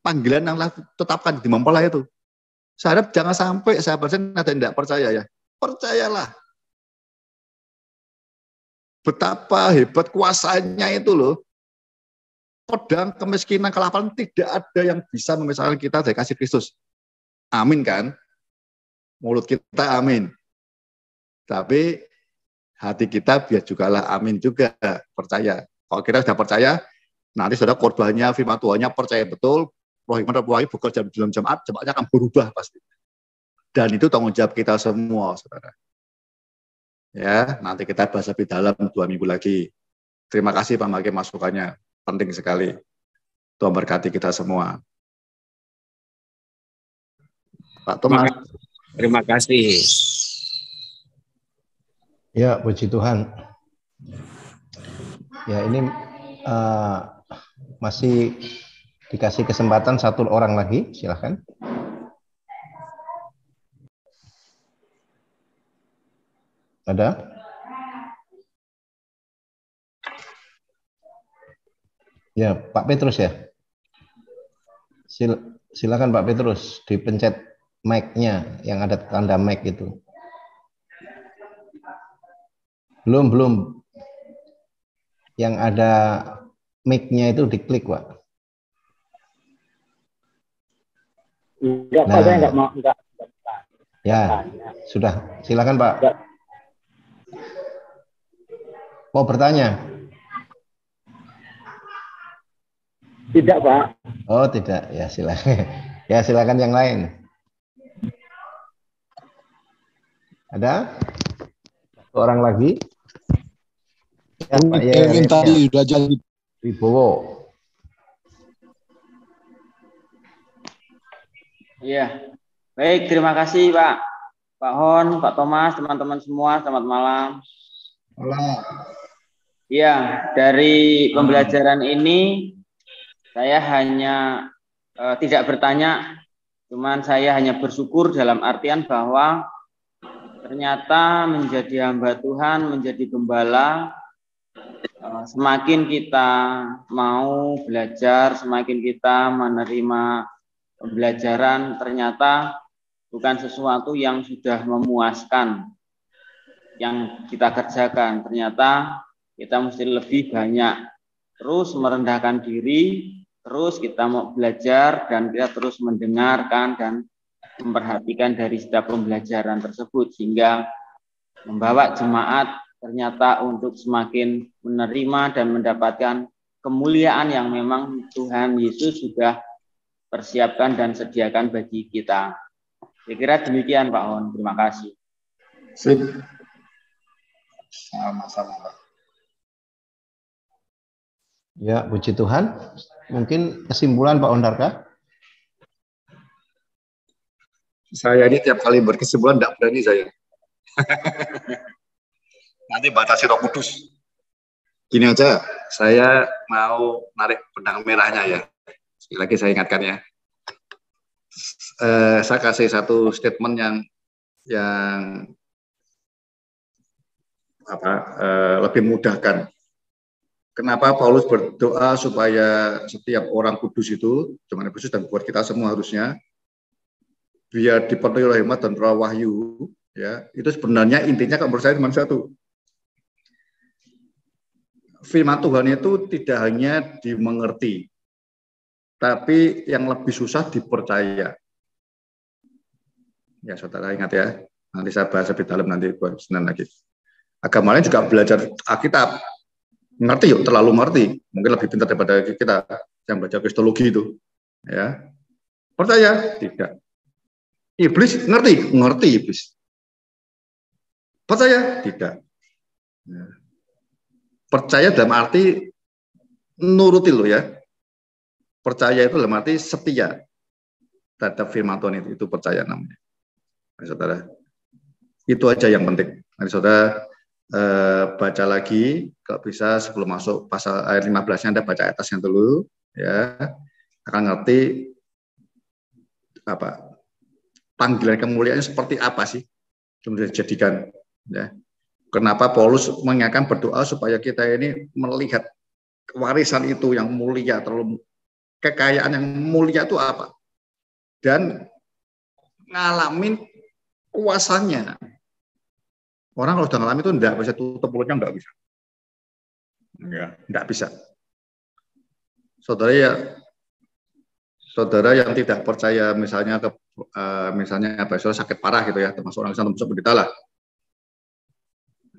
panggilan yang tetapkan di mempelai itu. Saya harap jangan sampai sahabat saya ada yang tidak percaya ya. Percayalah. Betapa hebat kuasanya itu loh. Pedang, kemiskinan, kelaparan tidak ada yang bisa memisahkan kita dari kasih Kristus. Amin kan? Mulut kita amin. Tapi hati kita biar jugalah amin juga, percaya. Kalau kita sudah percaya, nanti saudara korbannya, firman Tuhannya percaya betul, roh hikmat bekerja dalam jemaatnya akan berubah pasti. Dan itu tanggung jawab kita semua, saudara. Ya, nanti kita bahas lebih dalam 2 minggu lagi. Terima kasih Pak Maki masukannya, penting sekali. Tuhan berkati kita semua. Pak Thomas. Terima kasih. Ya, puji Tuhan. Ya, ini masih dikasih kesempatan satu orang lagi, silakan. Ada? Ya, Pak Petrus ya. Silakan Pak Petrus, dipencet mic-nya yang ada tanda mic itu. Belum. Yang ada mic-nya itu diklik, Pak. Enggak, Pak, saya enggak mau. Enggak. Ya, sudah. Silakan, Pak. Enggak. Mau bertanya? Tidak, Pak. Oh, tidak. Ya, silakan. Ya, silakan yang lain. Ada? Satu orang lagi? Ya, Pak Kevin tadi sudah jadi. Wibowo. Iya. Baik, terima kasih Pak Hon, Pak Thomas, teman-teman semua, selamat malam. Malam. Iya, dari pembelajaran ini saya hanya tidak bertanya, cuman saya hanya bersyukur dalam artian bahwa ternyata menjadi hamba Tuhan, menjadi gembala, semakin kita mau belajar, semakin kita menerima pembelajaran, ternyata bukan sesuatu yang sudah memuaskan yang kita kerjakan. Ternyata kita mesti lebih banyak terus merendahkan diri, terus kita mau belajar, dan kita terus mendengarkan dan memperhatikan dari setiap pembelajaran tersebut, sehingga membawa jemaat ternyata untuk semakin menerima dan mendapatkan kemuliaan yang memang Tuhan Yesus sudah persiapkan dan sediakan bagi kita. Saya kira demikian Pak Hon, terima kasih. Sip. Sama-sama Pak. Ya, puji Tuhan. Mungkin kesimpulan Pak Ondarka? Saya ini tiap kali berkesimpulan tidak berani saya. Nanti batasi Roh Kudus. Gini aja, saya mau narik benang merahnya ya. Sekali lagi saya ingatkan ya. Saya kasih satu statement yang lebih memudahkan. Kenapa Paulus berdoa supaya setiap orang kudus itu, jemaat kudus dan buat kita semua harusnya, biar dipenuhi oleh hikmat dan roh wahyu, ya itu sebenarnya intinya kalau menurut saya cuma satu. Firman Tuhan itu tidak hanya dimengerti, tapi yang lebih susah dipercaya. Ya saudara ingat ya, nanti saya bahas lebih dalam nanti buat Senin lagi. Agama lain juga belajar Alkitab, ngerti yuk, terlalu ngerti, mungkin lebih pintar daripada kita yang belajar kristologi itu. Ya, percaya? Tidak. Iblis ngerti iblis. Percaya? Tidak. Ya. Percaya dalam arti nuruti lo ya. Percaya itu dalam arti setia terhadap firman Tuhan itu percaya namanya. Nah, saudara, itu aja yang penting. Nanti saudara baca lagi, kalau bisa sebelum masuk pasal ayat 15-nya Anda baca atasnya dulu, ya, akan ngerti apa panggilan kemuliaan seperti apa sih kemudian dijadikan. Ya. Kenapa Paulus mengingatkan berdoa supaya kita ini melihat warisan itu yang mulia, terlalu kekayaan yang mulia itu apa, dan ngalamin kuasanya. Orang kalau sudah ngalamin itu enggak bisa tutup mulutnya, enggak bisa. Ya, enggak bisa. Saudara yang tidak percaya misalnya misalnya sakit parah gitu ya, termasuk orang Islam termasuk kita lah.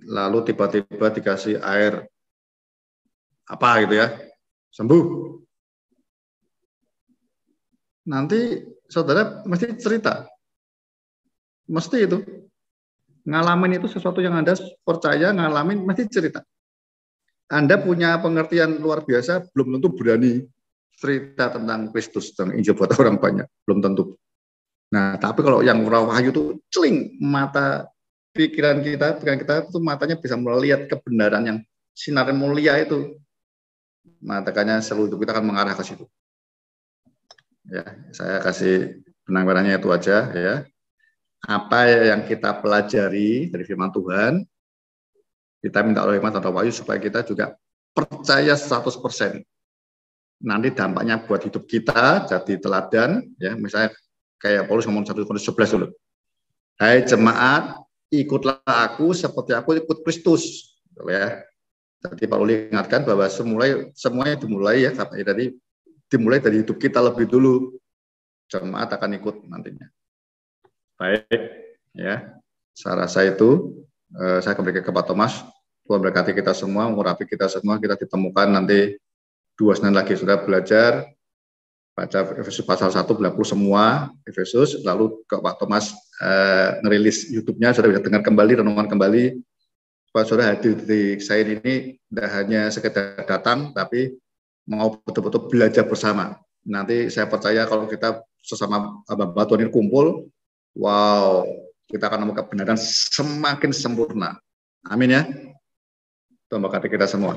Lalu tiba-tiba dikasih air apa gitu ya, sembuh. Nanti saudara mesti cerita. Mesti itu. Ngalamin itu sesuatu yang Anda percaya, ngalamin mesti cerita. Anda punya pengertian luar biasa, belum tentu berani cerita tentang Kristus, tentang Injil buat orang banyak, belum tentu. Nah, tapi kalau yang wahyu itu celing, mata pikiran kita itu matanya bisa melihat kebenaran yang sinar mulia itu. Makanya seluruh hidup kita akan mengarah ke situ. Ya, saya kasih penanggalannya itu aja ya. Apa yang kita pelajari dari firman Tuhan, kita minta oleh hikmat dan wahyu supaya kita juga percaya 100%. Nanti dampaknya buat hidup kita jadi teladan, ya. Misalnya kayak Paulus ngomong 1 Korintus 11 dulu. Hai jemaat, ikutlah aku seperti aku ikut Kristus, ya. Jadi Paulus ingatkan bahwa semuanya dimulai ya, tadi dimulai dari hidup kita lebih dulu. Jemaat akan ikut nantinya. Baik, ya. Saya rasa itu saya kembali ke Pak Thomas. Tuhan berkati kita semua, mengurapi kita semua. Kita ditemukan nanti 2 Senin lagi sudah belajar baca Efesus pasal 1 berlaku semua Efesus. Lalu ke Pak Thomas ngerilis YouTube-nya, sudah bisa dengar kembali, renungan kembali. Pak Saudara hadir di saya ini tidak hanya sekedar datang, tapi mau betul-betul belajar bersama. Nanti saya percaya kalau kita sesama hamba Tuhan ini kumpul, wow, kita akan menemukan kebenaran semakin sempurna. Amin ya. Tuhan berkati kita semua.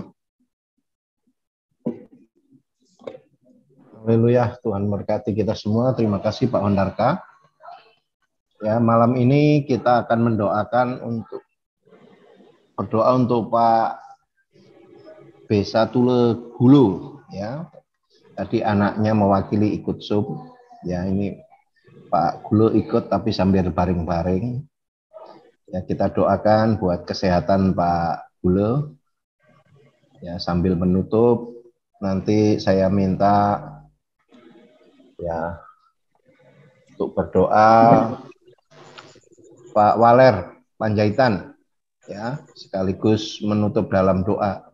Haleluya, Tuhan berkati kita semua. Terima kasih Pak Hondarka. Ya, malam ini kita akan berdoa untuk Pak Besa Tule Hulu, ya. Tadi anaknya mewakili ikut sub. Ya, ini Pak Gulo ikut tapi sambil baring-baring. Ya, kita doakan buat kesehatan Pak Gulo. Ya, sambil menutup nanti saya minta ya untuk berdoa Pak Waler Panjaitan, ya, sekaligus menutup dalam doa.